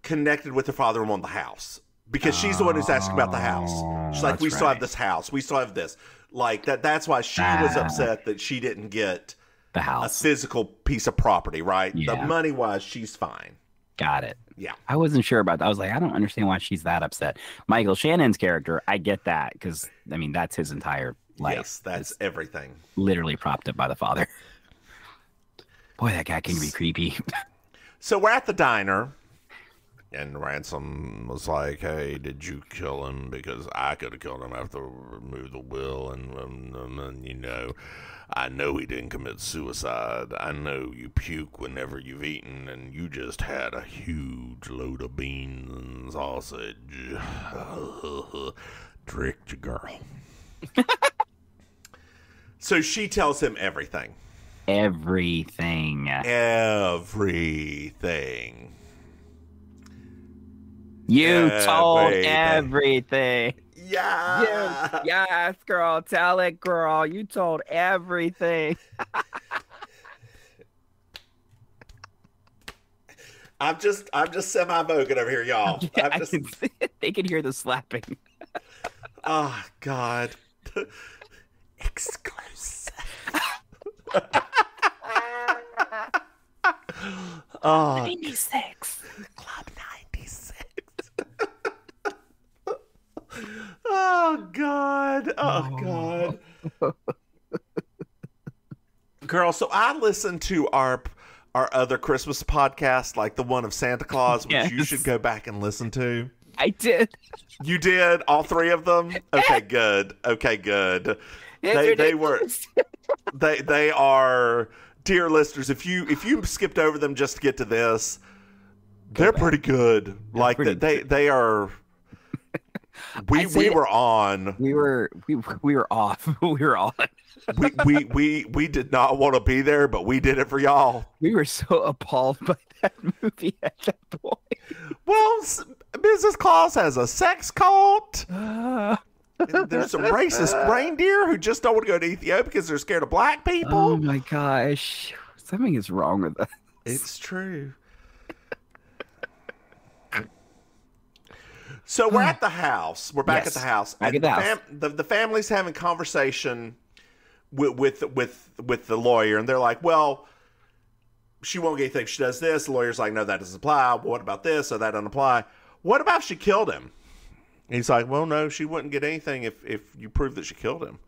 S2: connected with her father and won the house. Because she's the one who's asking about the house. She's like, we still have this house. We still have this. Like that's why she was upset that she didn't get
S1: the house,
S2: a physical piece of property, right?
S1: Yeah.
S2: The money wise, she's fine.
S1: Got it.
S2: Yeah.
S1: I wasn't sure about that. I was like, I don't understand why she's that upset. Michael Shannon's character, I get that because, I mean, that's his entire life.
S2: Yes, that's everything.
S1: Literally propped up by the father. Boy, that guy can be creepy.
S2: So we're at the diner, and Ransom was like, hey, did you kill him? Because I could have killed him after I removed the will, and you know, I know he didn't commit suicide. I know you puke whenever you've eaten, and you just had a huge load of beans and sausage. Tricked you, girl. So she tells him everything.
S1: Everything. You told everything.
S2: Yeah.
S1: Yes, girl. Tell it, girl. You told everything.
S2: I'm just semi-voguing over here, y'all.
S1: They can hear the slapping.
S2: Oh, God. Exclusive.
S1: Club 96.
S2: Club 96. Oh, God. Oh, God. Girl, so I listened to our other Christmas podcast, like the one of Santa Claus, which you should go back and listen to.
S1: I did.
S2: You did? All three of them? Okay, good. Okay, good. They are, dear listeners, if you skipped over them just to get to this, they're pretty good. Like they are. We were on.
S1: We were off. We were on.
S2: we did not want to be there, but we did it for y'all.
S1: We were so appalled by that movie at that point.
S2: Well, Mrs. Claus has a sex cult. There's some racist reindeer who just don't want to go to Ethiopia because they're scared of black people.
S1: Oh my gosh. Something is wrong with us.
S2: It's true. So we're at the house. We're back at the house.
S1: Back at the house.
S2: The family's having conversation with the lawyer, and they're like, well, she won't get anything if she does this. The lawyer's like, no, that doesn't apply. What about this? So that doesn't apply. What about if she killed him? And he's like, well, no, she wouldn't get anything if you prove that she killed him.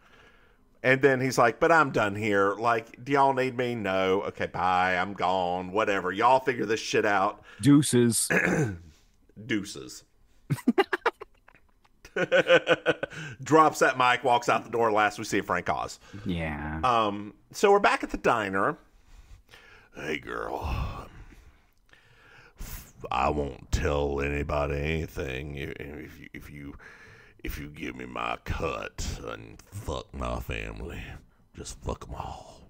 S2: And then he's like, but I'm done here. Like, do y'all need me? No. Okay, bye. I'm gone. Whatever. Y'all figure this shit out.
S1: Deuces.
S2: Deuces. Drops that mic, walks out the door. Last we see of Frank Oz.
S1: Yeah.
S2: So we're back at the diner. Hey, girl. I won't tell anybody anything if you give me my cut and fuck my family. Just fuck them all.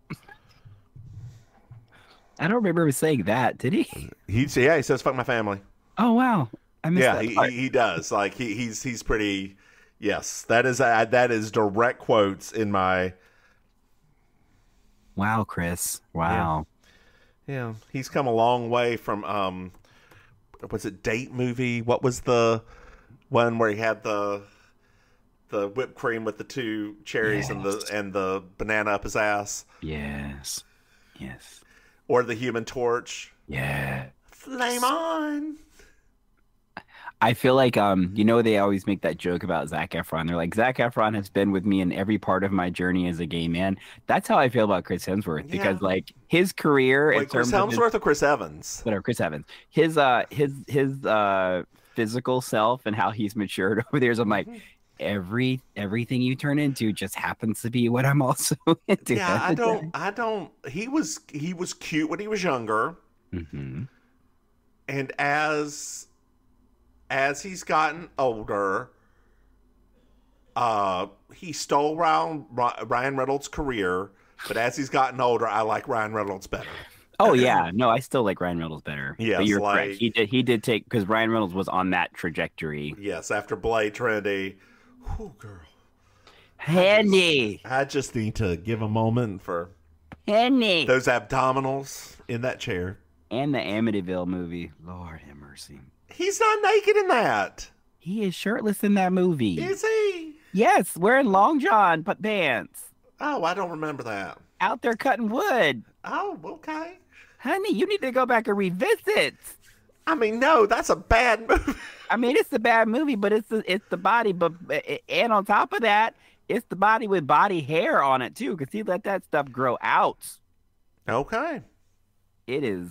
S1: I don't remember him saying that. Did he?
S2: He says fuck my family.
S1: Oh wow. I missed that part.
S2: he does. Like he's pretty. Yes, that is direct quotes in my.
S1: Wow, Chris. Wow.
S2: Yeah, he's come a long way from was it Date Movie? What was the one where he had the whipped cream with the two cherries and the banana up his ass?
S1: Yes.
S2: Or the Human Torch?
S1: Yeah.
S2: Flame on.
S1: I feel like they always make that joke about Zac Efron. They're like, Zac Efron has been with me in every part of my journey as a gay man. That's how I feel about Chris Hemsworth because like his career.
S2: Wait, Chris Hemsworth or Chris Evans?
S1: Whatever, Chris Evans. His physical self and how he's matured over the years. I'm like, everything you turn into just happens to be what I'm also into.
S2: Yeah, I don't. He was cute when he was younger, and as he's gotten older, he stole Ryan Reynolds' career. But as he's gotten older, I like Ryan Reynolds better.
S1: Oh yeah, no, I still like Ryan Reynolds better.
S2: Yes,
S1: but you're correct. He did take because Ryan Reynolds was on that trajectory.
S2: Yes, after Blade Trinity. Whew, girl.
S1: Henny.
S2: I just need to give a moment for
S1: Henny.
S2: Those abdominals in that chair.
S1: And the Amityville movie. Lord have mercy.
S2: He's not naked in that.
S1: He is shirtless in that movie.
S2: Is he?
S1: Yes, wearing long john pants.
S2: Oh, I don't remember that.
S1: Out there cutting wood.
S2: Oh, okay.
S1: Honey, you need to go back and revisit.
S2: I mean, no, that's a bad movie.
S1: I mean, it's a bad movie, but it's the body. But and on top of that, it's the body with body hair on it too, because he let that stuff grow out.
S2: Okay.
S1: It is.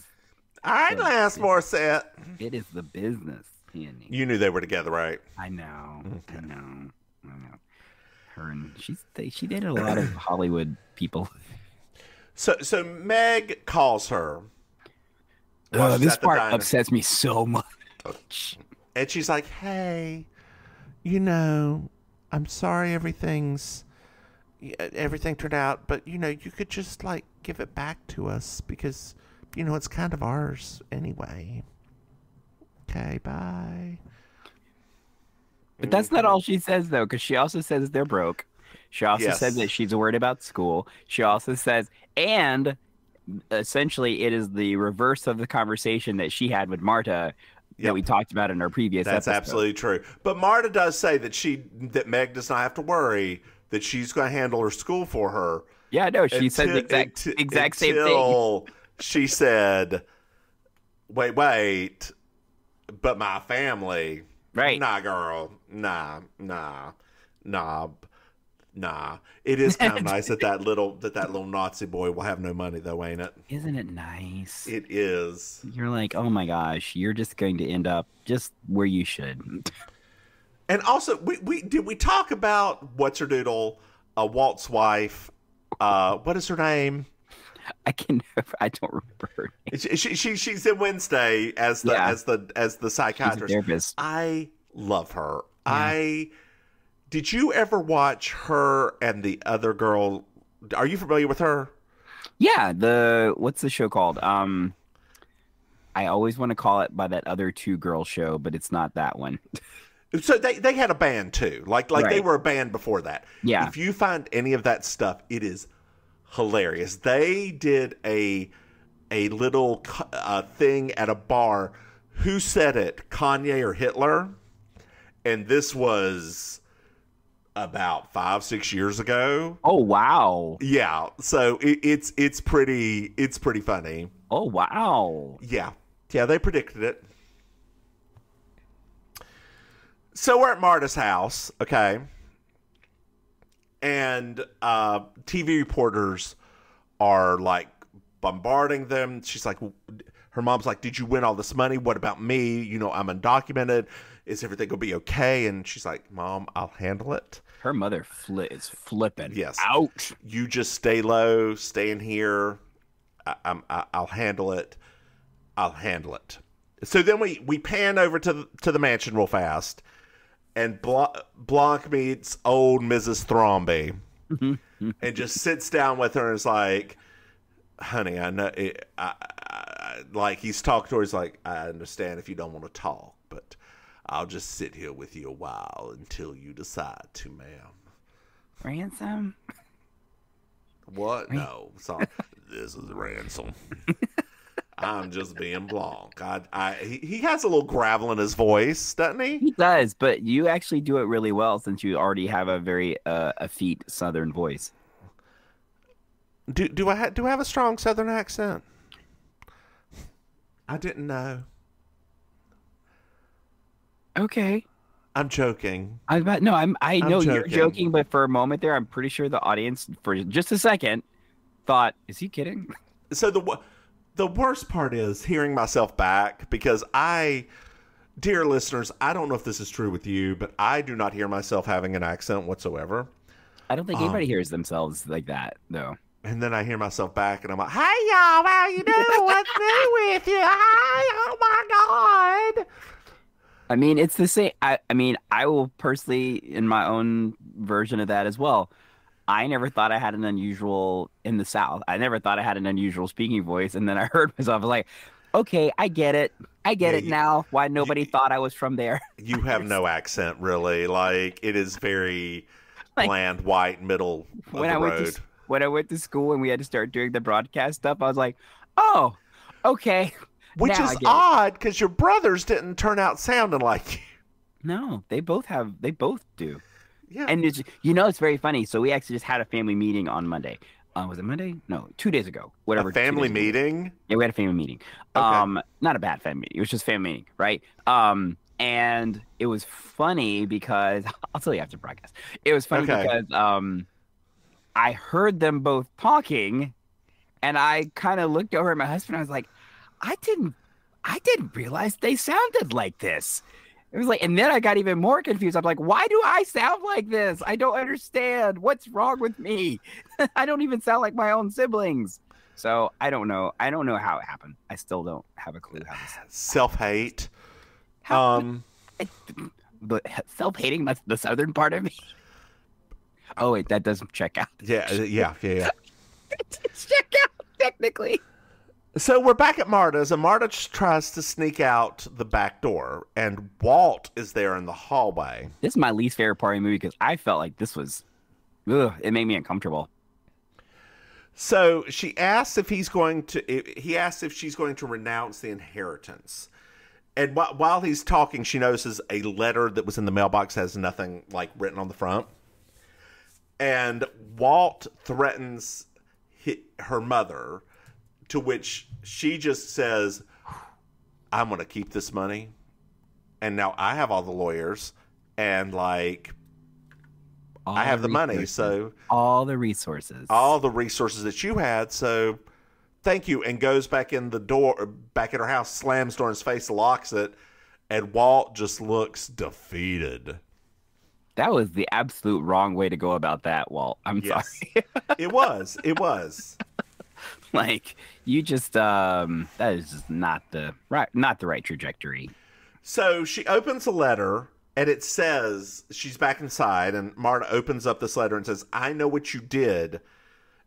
S2: All right, last more set.
S1: It is the business. Henny.
S2: You knew they were together, right?
S1: I know. Okay. I know. Her and she dated a lot of Hollywood people.
S2: So Meg calls her.
S1: This part upsets me so much.
S2: And she's like, hey, I'm sorry everything turned out, but, you could just, give it back to us because, it's kind of ours anyway. Okay, bye.
S1: But that's not all she says, though, because she also says they're broke. She also says that she's worried about school. She also says, and essentially it is the reverse of the conversation that she had with Marta that we talked about in our previous episode.
S2: That's absolutely true. But Marta does say that Meg does not have to worry, that she's going to handle her school for her.
S1: Yeah, no, she said the exact same thing.
S2: She said, Wait. But my family.
S1: Right.
S2: Nah, girl. Nah. It is kind of nice that little Nazi boy will have no money, though, ain't it?
S1: Isn't it nice?
S2: It is.
S1: You're like, oh my gosh, you're just going to end up just where you should.
S2: And also, we talk about what's her doodle, Walt's wife. What is her name?
S1: I don't remember her name.
S2: She's in Wednesday as the psychiatrist.
S1: Therapist.
S2: I love her.
S1: Yeah.
S2: Did you ever watch her and the other girl? Are you familiar with her?
S1: Yeah, what's the show called? I always want to call it by that other two girl show, but it's not that one.
S2: So they had a band too. Like right. They were a band before that.
S1: Yeah.
S2: If you find any of that stuff, it is hilarious. They did a little thing at a bar. Who said it? Kanye or Hitler? And this was about 5-6 years ago.
S1: Oh wow.
S2: Yeah. So it's pretty funny.
S1: Oh wow.
S2: Yeah. Yeah, they predicted it. So we're at Marta's house, okay? And TV reporters are like bombarding them. She's like, her mom's like, did you win all this money? What about me? You know, I'm undocumented. Is everything going to be okay? And she's like, Mom, I'll handle it.
S1: Her mother is flipping.
S2: Yes.
S1: Ouch.
S2: You just stay low, stay in here. I'll handle it. I'll handle it. So then we pan over to the mansion real fast. And Blanc meets old Mrs. Thromby and just sits down with her and is like, honey, I know it, like he's talking to her. He's like, I understand if you don't want to talk, but I'll just sit here with you a while until you decide to, ma'am.
S1: Ransom?
S2: What? No, sorry. This is Ransom. I'm just being Blanc. He has a little gravel in his voice, doesn't he?
S1: He does, but you actually do it really well since you already have a very effete Southern voice.
S2: Do I have a strong Southern accent? I didn't know.
S1: Okay.
S2: I'm joking.
S1: I know
S2: joking.
S1: You're joking, but for a moment there, I'm pretty sure the audience, for just a second, thought, "Is he kidding?"
S2: So the worst part is hearing myself back because dear listeners, I don't know if this is true with you, but I do not hear myself having an accent whatsoever.
S1: I don't think anybody hears themselves like that, though.
S2: And then I hear myself back, and I'm like, "Hey y'all, how you doing? What's new with you? Hi, oh my god!"
S1: I mean, it's the same. I mean, I will personally, in my own version of that as well. I never thought I had an unusual in the South. I never thought I had an unusual speaking voice, and then I heard myself. I was like, "Okay, I get it. I get it now. Why nobody thought I was from there."
S2: You have no accent, really. Like it is very bland, white, middle of the road.
S1: When I went to school and we had to start doing the broadcast stuff, I was like, "Oh, okay."
S2: Which is odd because your brothers didn't turn out sounding like you.
S1: No, they both do.
S2: Yeah.
S1: And it's very funny. So we actually just had a family meeting on Monday. Was it Monday? No, 2 days ago. Whatever.
S2: A family meeting?
S1: Yeah, we had a family meeting.
S2: Okay.
S1: Not a bad family meeting. It was just family meeting, right? And it was funny because I'll tell you after the broadcast. It was funny because I heard them both talking, and I kind of looked over at my husband. I was like, I didn't realize they sounded like this. It was like, and then I got even more confused. I'm like, why do I sound like this? I don't understand. What's wrong with me? I don't even sound like my own siblings. So I don't know. I don't know how it happened. I still don't have a clue how this happened.
S2: Self-hate.
S1: But self-hating, that's the southern part of me. Oh wait, that doesn't check out.
S2: Yeah.
S1: It does check out technically.
S2: So we're back at Marta's, and Marta tries to sneak out the back door, and Walt is there in the hallway.
S1: This is my least favorite part of the movie because I felt like this was, it made me uncomfortable.
S2: So she asks if he asks if she's going to renounce the inheritance. And while he's talking, she notices a letter that was in the mailbox has nothing like written on the front. And Walt threatens her mother, to which she just says, I'm going to keep this money. And now I have all the lawyers. And, like, I have the money. So
S1: all the resources.
S2: All the resources that you had. So thank you. And goes back in the door, back in her house, slams the door in his face, locks it. And Walt just looks defeated.
S1: That was the absolute wrong way to go about that, Walt. I'm sorry.
S2: It was.
S1: Like, you just that is just not the right trajectory.
S2: So she opens a letter and it says, she's back inside, and Marta opens up this letter and says, I know what you did.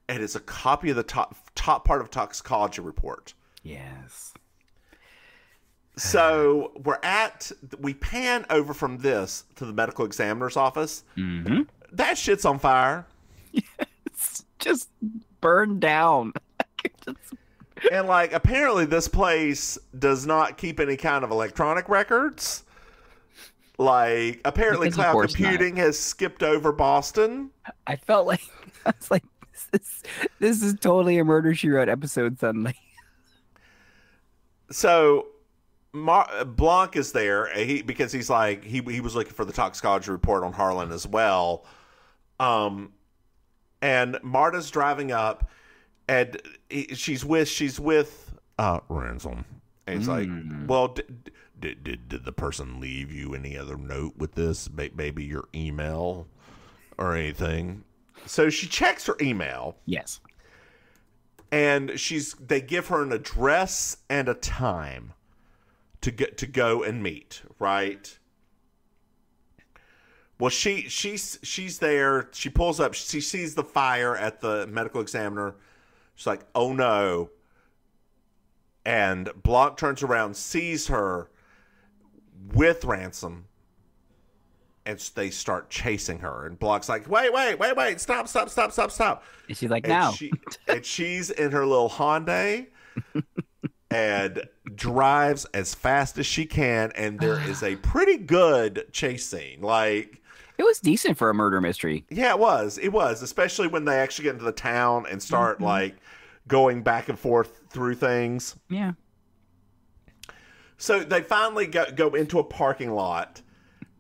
S2: And it's a copy of the top part of toxicology report.
S1: Yes.
S2: So we pan over from this to the medical examiner's office.
S1: Mm-hmm.
S2: That shit's on fire.
S1: It's just burned down.
S2: And, like, apparently this place does not keep any kind of electronic records. Like, apparently cloud computing has skipped over Boston.
S1: I felt like, I was like, this is totally a Murder, She Wrote episode suddenly.
S2: So Blanc is there because he's like, he was looking for the toxicology report on Harlan as well. And Marta's driving up, and she's with Ransom. And he's like, well, did the person leave you any other note with this? Maybe your email or anything? So she checks her email.
S1: Yes.
S2: And they give her an address and a time to go and meet, right? Well, she's there. She pulls up. She sees the fire at the medical examiner. She's like, oh no. And Blanc turns around, sees her with Ransom, and they start chasing her. And Blanc's like, wait, stop.
S1: And she's like, no.
S2: And she's in her little Hyundai and drives as fast as she can. And there is a pretty good chase scene. Like,
S1: it was decent for a murder mystery.
S2: Yeah, it was. It was, especially when they actually get into the town and start like going back and forth through things.
S1: Yeah.
S2: So they finally go into a parking lot,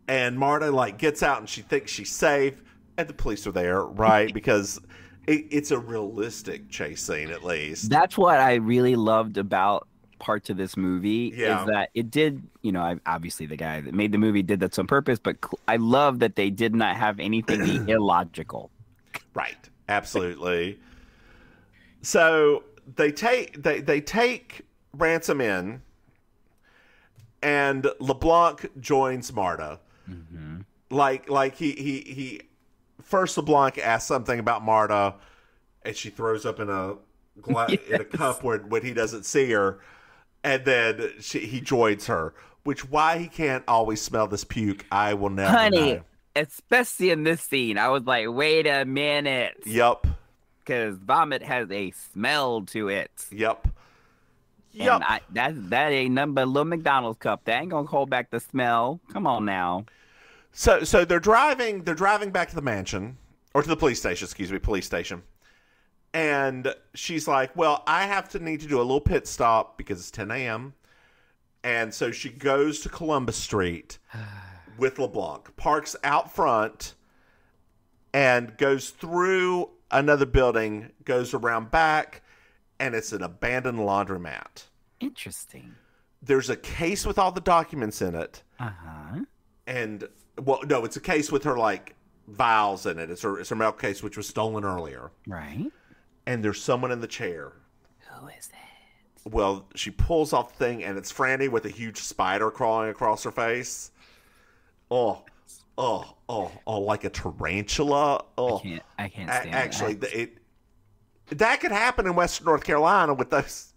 S2: and Marta like gets out and she thinks she's safe, and the police are there, right? Because it's a realistic chase scene, at least.
S1: That's what I really loved about parts of this movie, is that it did, obviously the guy that made the movie did that on purpose, but I love that they did not have anything be illogical.
S2: Right. Absolutely. So they take Ransom in, and LeBlanc joins Marta.
S1: Mm-hmm.
S2: Like he first LeBlanc asks something about Marta, and she throws up in a in a cup when he doesn't see her, and then he joins her. Which, why he can't always smell this puke, I will never know.
S1: Especially in this scene, I was like, wait a minute.
S2: Yep.
S1: Because vomit has a smell to it.
S2: Yep.
S1: And that ain't nothing but a little McDonald's cup. That ain't gonna hold back the smell. Come on now.
S2: So they're driving back to the mansion, or to the police station. And she's like, well, I need to do a little pit stop because it's 10 a.m. And so she goes to Columbus Street with LeBlanc, parks out front, and goes through another building, goes around back, and it's an abandoned laundromat.
S1: Interesting.
S2: There's a case with all the documents in it.
S1: Uh-huh.
S2: And, well, no, it's a case with her, like, vials in it. It's her milk case, which was stolen earlier.
S1: Right.
S2: And there's someone in the chair.
S1: Who is that?
S2: Well, she pulls off the thing, and it's Franny with a huge spider crawling across her face. Oh, like a tarantula. Oh,
S1: I can't stand it.
S2: Actually, that could happen in Western North Carolina with those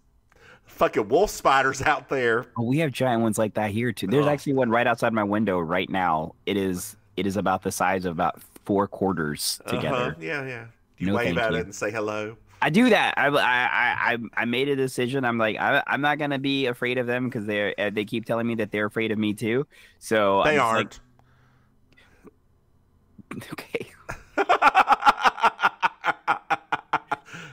S2: fucking wolf spiders out there.
S1: Oh, we have giant ones like that here too. There's actually one right outside my window right now. It is about the size of about 4 quarters together.
S2: Yeah. You wave at it and say hello.
S1: I do that. I made a decision. I'm like, I'm not gonna be afraid of them because they keep telling me that they're afraid of me too. So
S2: they aren't.
S1: Okay.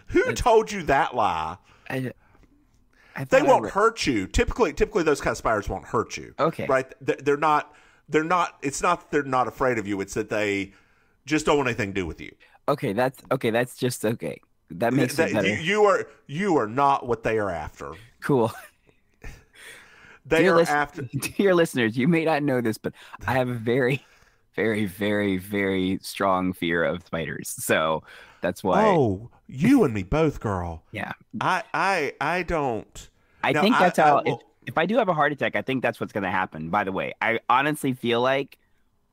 S2: Who told you that lie?
S1: I
S2: They won't hurt you. Typically those kind of spiders won't hurt you.
S1: Okay.
S2: Right? They're not. It's not that they're not afraid of you. It's that they just don't want anything to do with you.
S1: Okay. That's just okay. That makes it better.
S2: You are not what they are after.
S1: Cool. Dear listeners, you may not know this, but I have a very, very, very, very strong fear of spiders. So that's why.
S2: Oh, you and me both, girl.
S1: Yeah.
S2: I don't.
S1: I think that's how. If I do have a heart attack, I think that's what's going to happen. By the way, I honestly feel like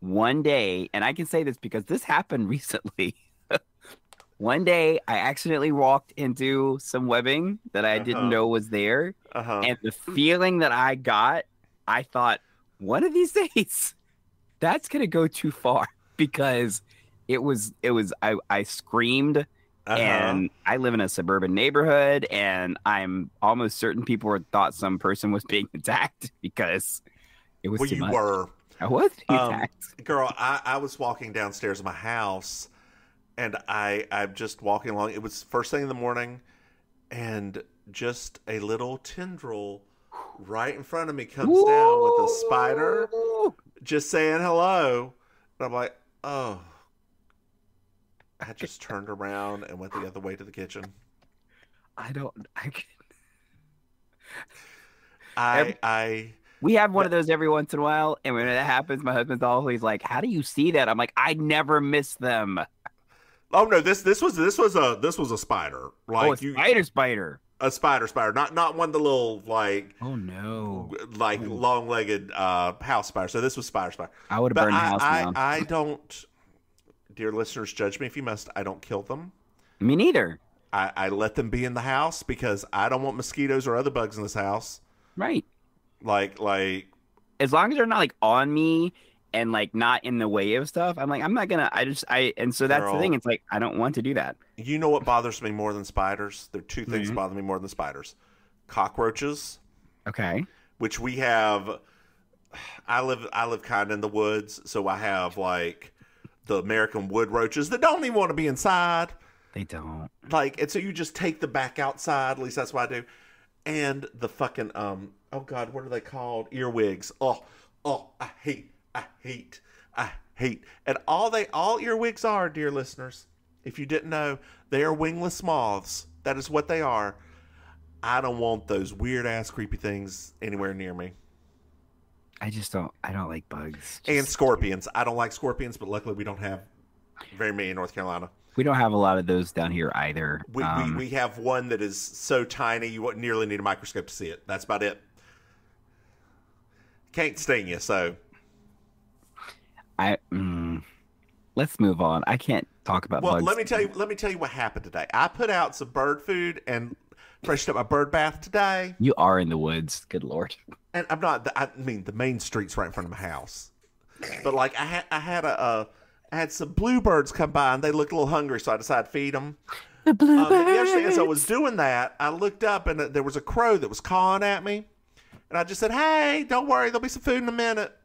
S1: one day, and I can say this because this happened recently. One day, I accidentally walked into some webbing that I didn't know was there. And the feeling that I got, I thought, one of these days, that's going to go too far because I screamed and I live in a suburban neighborhood and I'm almost certain people thought some person was being attacked because it was too much.
S2: Were.
S1: I was attacked.
S2: Girl, I was walking downstairs of my house. And I'm just walking along. It was first thing in the morning, and just a little tendril right in front of me comes down with a spider, just saying hello. And I'm like, oh. I just turned around and went the other way to the kitchen.
S1: We have one of those every once in a while, and when that happens, my husband's always like, "How do you see that?" I'm like, "I never miss them."
S2: Oh no! This was a spider. Like
S1: spider.
S2: A spider. Not one of the little like.
S1: Oh no!
S2: Like long-legged house spider. So this was spider.
S1: I would have burned the house down.
S2: I don't. Dear listeners, judge me if you must. I don't kill them.
S1: Me neither.
S2: I let them be in the house because I don't want mosquitoes or other bugs in this house.
S1: Right.
S2: Like
S1: as long as they're not like on me. And like not in the way of stuff, I'm like, I'm not gonna. And so that's the thing. It's like I don't want to do that.
S2: You know what bothers me more than spiders? There are two things that bother me more than spiders: cockroaches.
S1: Okay.
S2: Which we have. I live kind of in the woods, so I have like the American wood roaches that don't even want to be inside.
S1: They don't.
S2: Like, and so you just take them back outside. At least that's what I do. And the fucking oh god, what are they called? Earwigs. Oh, I hate. And all earwigs are, dear listeners, if you didn't know, they are wingless moths. That is what they are. I don't want those weird ass creepy things anywhere near me.
S1: I don't like bugs.
S2: And scorpions. I don't like scorpions, but luckily we don't have very many in North Carolina.
S1: We don't have a lot of those down here either.
S2: We have one that is so tiny you wouldn't nearly need a microscope to see it. That's about it. Can't sting you, so...
S1: Let's move on. I can't talk about bugs.
S2: Let me tell you what happened today. I put out some bird food and freshened up my bird bath today.
S1: You are in the woods. Good Lord.
S2: And I'm not. I mean, the main street's right in front of my house. But like, I had some bluebirds come by and they looked a little hungry, so I decided to feed them.
S1: The bluebirds.
S2: Yesterday, as I was doing that, I looked up and there was a crow that was cawing at me, and I just said, "Hey, don't worry, there'll be some food in a minute."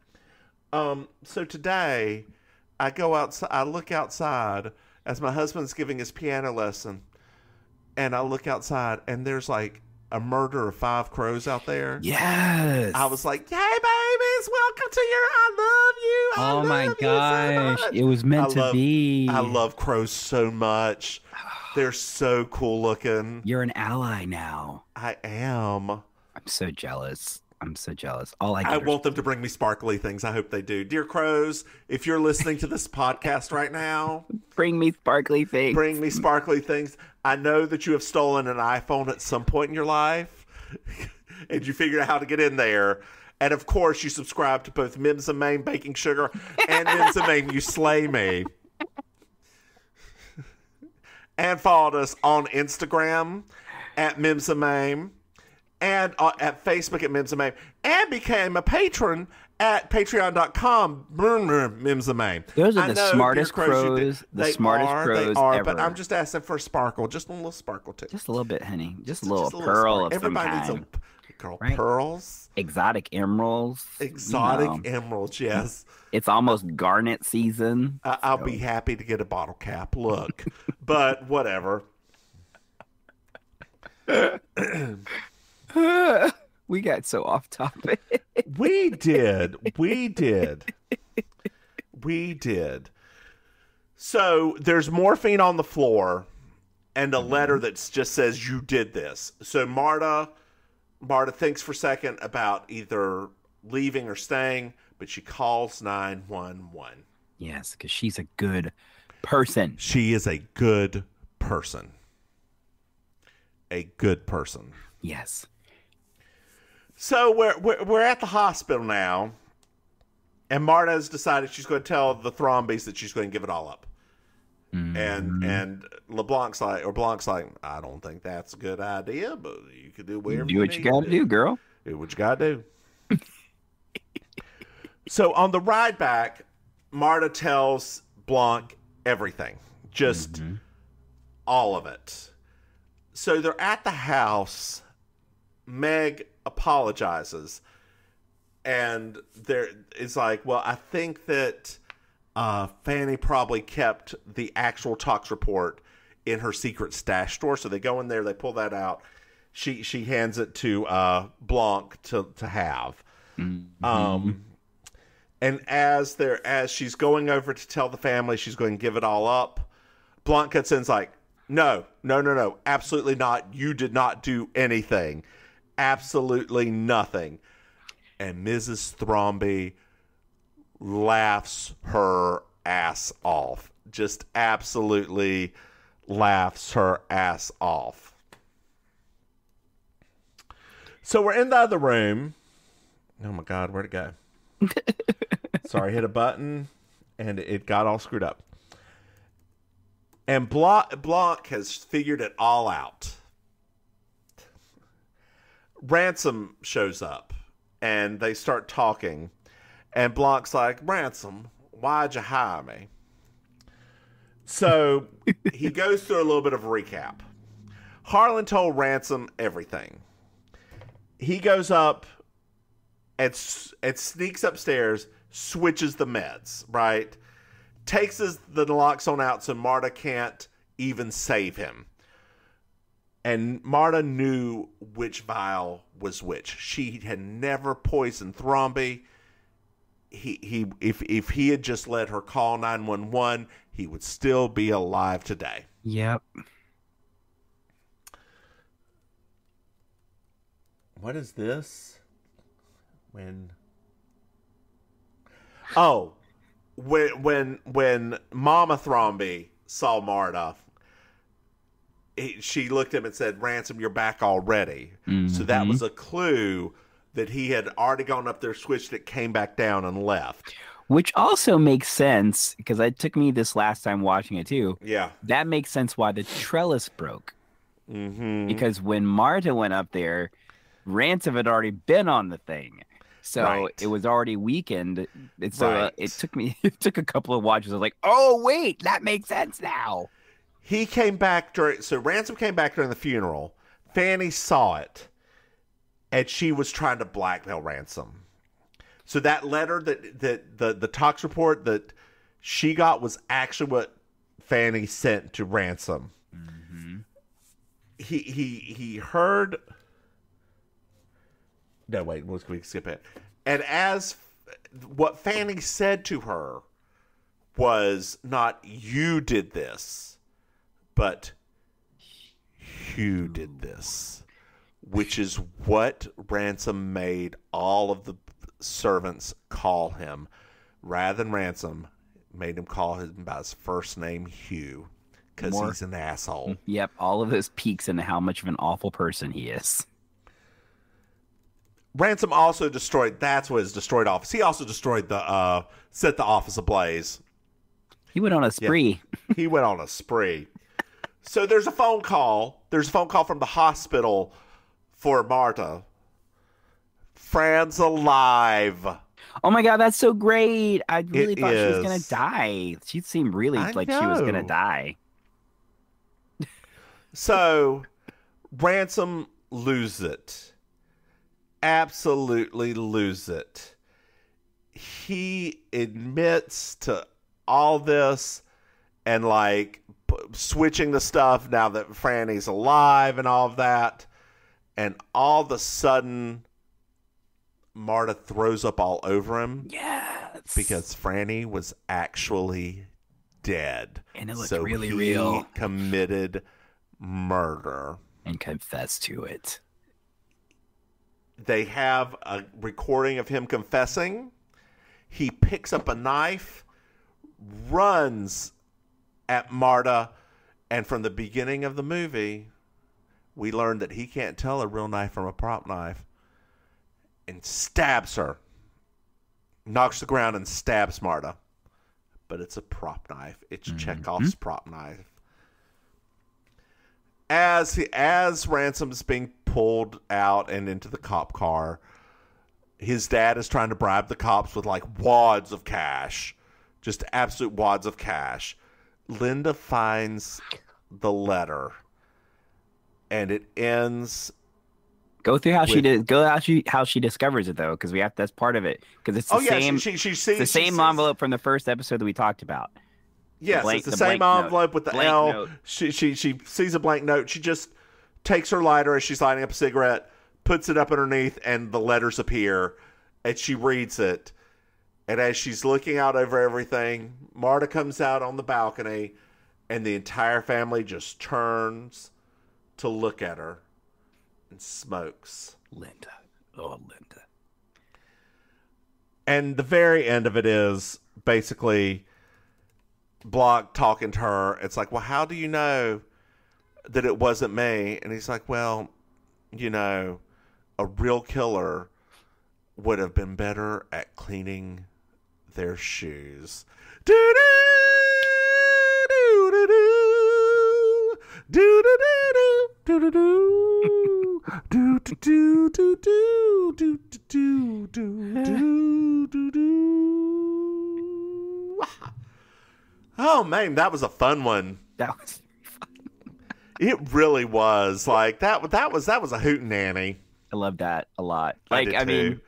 S2: So today, I go outside. I look outside as my husband's giving his piano lesson, and I look outside, and there's like a murder of 5 crows out there.
S1: Yes.
S2: I was like, "Hey, babies, welcome to your. I love you.
S1: Oh my gosh, it was meant to be.
S2: I love crows so much. They're so cool looking.
S1: You're an ally now.
S2: I am.
S1: I'm so jealous.
S2: I want them to bring me sparkly things. I hope they do. Dear crows, if you're listening to this podcast right now,
S1: bring me sparkly things.
S2: Bring me sparkly things. I know that you have stolen an iPhone at some point in your life, and you figured out how to get in there. And of course, you subscribe to both Mims and Maim Baking Sugar and Mims and Maim You Slay Me. And followed us on Instagram at Mims and Maim. And at Facebook at Mims and Maim, and became a patron at patreon.com, Mims and Maim.
S1: Those are the smartest crows,
S2: They are,
S1: ever.
S2: But I'm just asking for a sparkle, just a little sparkle too.
S1: Just a little bit, honey. Just a little pearl of
S2: Everybody
S1: some
S2: needs
S1: kind.
S2: Right? Pearls.
S1: Exotic emeralds.
S2: Emeralds, yes.
S1: It's almost garnet season.
S2: I'll be happy to get a bottle cap. Look. But whatever.
S1: We got so off topic.
S2: We did. So there's morphine on the floor and a letter that just says you did this. So Marta thinks for a second about either leaving or staying, but she calls 911.
S1: Yes, because she's a good person.
S2: She is a good person. A good person.
S1: Yes.
S2: So we're at the hospital now, and Marta has decided she's going to tell the Thrombies that she's going to give it all up. And Blanc's like, I don't think that's a good idea, but you can do whatever
S1: do what you got to do, girl.
S2: Do what you got to do. So on the ride back, Marta tells Blanc everything, just all of it. So they're at the house. Meg apologizes, and there is like, well, I think that Fanny probably kept the actual tox report in her secret stash drawer. So they go in there, they pull that out. She hands it to Blanc to have. And as she's going over to tell the family she's going to give it all up, Blanc cuts in, like, no, absolutely not. You did not do anything. Absolutely nothing. And Mrs. Thromby laughs her ass off. Just absolutely laughs her ass off. So we're in the other room. Oh my God, where'd it go? Sorry, I hit a button and it got all screwed up. And Blanc has figured it all out. Ransom shows up and they start talking. And Blanc's like, Ransom, why'd you hire me? So he goes through a little bit of a recap. Harlan told Ransom everything. He goes up and sneaks upstairs, switches the meds, right? Takes the naloxone out so Marta can't even save him. And Marta knew which vial was which. She had never poisoned Thromby. If he had just let her call 911, he would still be alive today.
S1: Yep.
S2: What is this? When Mama Thromby saw Marta, she looked at him and said, Ransom, you're back already. So that was a clue that he had already gone up there, switched it, came back down, and left.
S1: Which also makes sense, because it took me this last time watching it too.
S2: Yeah.
S1: That makes sense why the trellis broke. Because when Marta went up there, Ransom had already been on the thing. So it was already weakened. It took a couple of watches. I was like, oh, wait, that makes sense now.
S2: He came back Ransom came back during the funeral. Fanny saw it, and she was trying to blackmail Ransom. So that letter that the tox report that she got was actually what Fanny sent to Ransom. He heard. No, wait, we skip it. And as what Fanny said to her was not you did this, but Hugh did this, which is what Ransom made all of the servants call him. Rather than Ransom, made him call him by his first name, Hugh, because he's an asshole.
S1: Yep, all of this peeks into how much of an awful person he is.
S2: Ransom also destroyed, that's what his destroyed office. He also destroyed set the office ablaze.
S1: He went on a spree.
S2: Yeah, he went on a spree. So there's a phone call. There's a phone call from the hospital for Marta. Fran's alive.
S1: Oh my God, that's so great. I really thought she was going to die. She seemed really like she was going to die.
S2: So Ransom loses it. Absolutely lose it. He admits to all this and like switching the stuff now that Franny's alive and all of that. and all of a sudden, Marta throws up all over him.
S1: Yes.
S2: Because Franny was actually dead.
S1: And it looked really real.
S2: Committed murder.
S1: And confessed to it.
S2: They have a recording of him confessing. He picks up a knife, runs at Marta, and from the beginning of the movie, we learn that he can't tell a real knife from a prop knife, and stabs her. Knocks the ground and stabs Marta. But it's a prop knife. It's Chekhov's prop knife. As Ransom's being pulled out and into the cop car, his dad is trying to bribe the cops with like wads of cash. Just absolute wads of cash. Linda finds the letter. And it ends...
S1: Go through how she discovers it though, because we have that's part of it, because it's the same.
S2: She sees
S1: the same envelope from the first episode that we talked about.
S2: Yes, it's the same envelope with the L. Note. She sees a blank note. She just takes her lighter as she's lighting up a cigarette, puts it up underneath, and the letters appear, and she reads it. And as she's looking out over everything, Marta comes out on the balcony, and the entire family just turns to look at her. And smokes.
S1: Linda. Oh, Linda.
S2: And the very end of it is basically Block talking to her. It's like, well, how do you know that it wasn't me? And he's like, well, you know, a real killer would have been better at cleaning their shoes. Do-do-do, do-do-do, do-do-do-do, do-do-do. Do do do do do do do do do do. Oh man, that was a fun one.
S1: That was fun.
S2: It really was. Like that was a hootenanny.
S1: I love that a lot. Like I mean,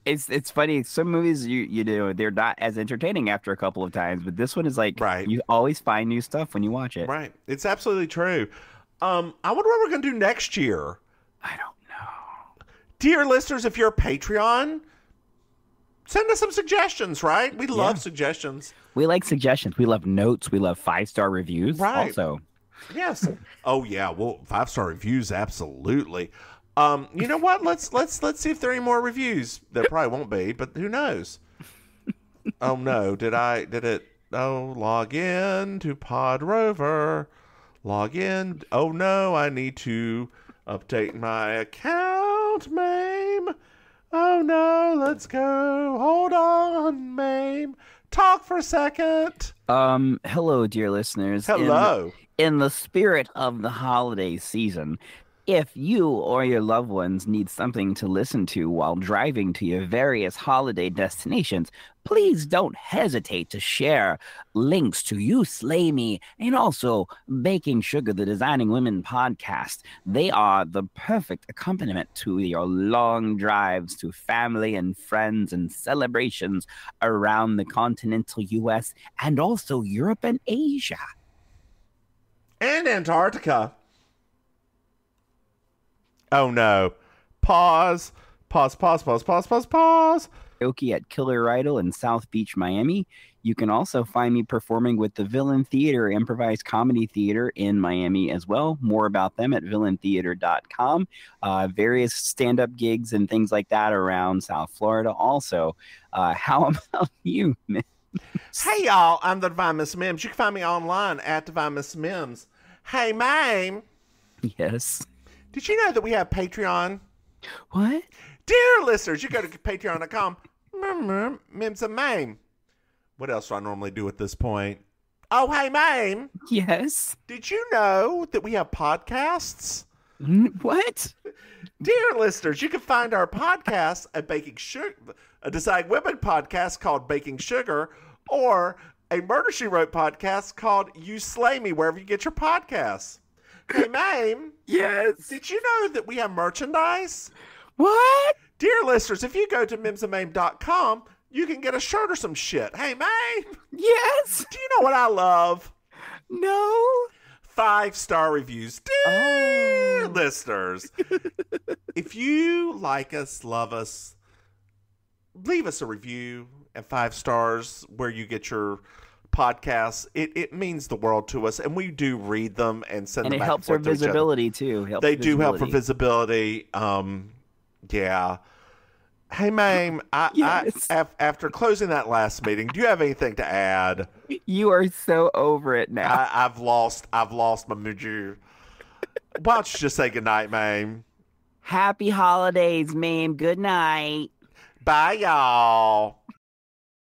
S1: it's funny. Some movies you do, they're not as entertaining after a couple of times, but this one is like you always find new stuff when you watch it.
S2: Right. It's absolutely true. I wonder what we're going to do next year.
S1: I don't know.
S2: Dear listeners, if you're a Patreon, send us some suggestions, right? We love suggestions.
S1: We like suggestions. We love notes. We love 5-star reviews also.
S2: Yes. Oh, yeah. Well, 5-star reviews, absolutely. You know what? Let's see if there are any more reviews. There probably won't be, but who knows? Oh, no. Did it? Oh, log in to Pod Rover. Log in. Oh, no. I need to update my account, Maim. Oh, no. Let's go. Hold on, Maim. Talk for a second.
S1: Hello, dear listeners.
S2: Hello.
S1: In the spirit of the holiday season, if you or your loved ones need something to listen to while driving to your various holiday destinations, please don't hesitate to share links to You Slay Me and also Baking Sugar, the Designing Women podcast. They are the perfect accompaniment to your long drives to family and friends and celebrations around the continental U.S. and also Europe and Asia.
S2: And Antarctica. Oh, no. Pause.
S1: Karaoke at Killer Idol in South Beach, Miami. You can also find me performing with the Villain Theater Improvised Comedy Theater in Miami as well. More about them at villaintheater.com. Various stand-up gigs and things like that around South Florida also. How about you, Mims?
S2: Hey, y'all. I'm the Divine Miss Mims. You can find me online at Divine Miss Mims. Hey, Maim.
S1: Yes.
S2: Did you know that we have Patreon?
S1: What?
S2: Dear listeners, you go to patreon.com. Mims and Maim. What else do I normally do at this point? Oh, hey, Maim.
S1: Yes.
S2: Did you know that we have podcasts?
S1: What?
S2: Dear listeners, you can find our podcast at Baking Sugar, a Design Women podcast called Baking Sugar, or a Murder, She Wrote podcast called You Slay Me, wherever you get your podcasts. Hey, Maim.
S1: Yes.
S2: Did you know that we have merchandise?
S1: What?
S2: Dear listeners, if you go to mimsandmaim.com, you can get a shirt or some shit. Hey, Maim.
S1: Yes.
S2: Do you know what I love?
S1: No.
S2: 5-star reviews. Dear listeners, if you like us, love us, leave us a review and 5 stars where you get your podcasts. It means the world to us, and we do read them and send them back.
S1: And it helps our visibility too.
S2: They do help for visibility. Yeah. Hey, Maim,
S1: yes.
S2: After closing that last meeting, do you have anything to add?
S1: You are so over it now.
S2: I've lost my mojo. Why don't you just say goodnight, Maim?
S1: Happy holidays, Maim. Good night.
S2: Bye, y'all.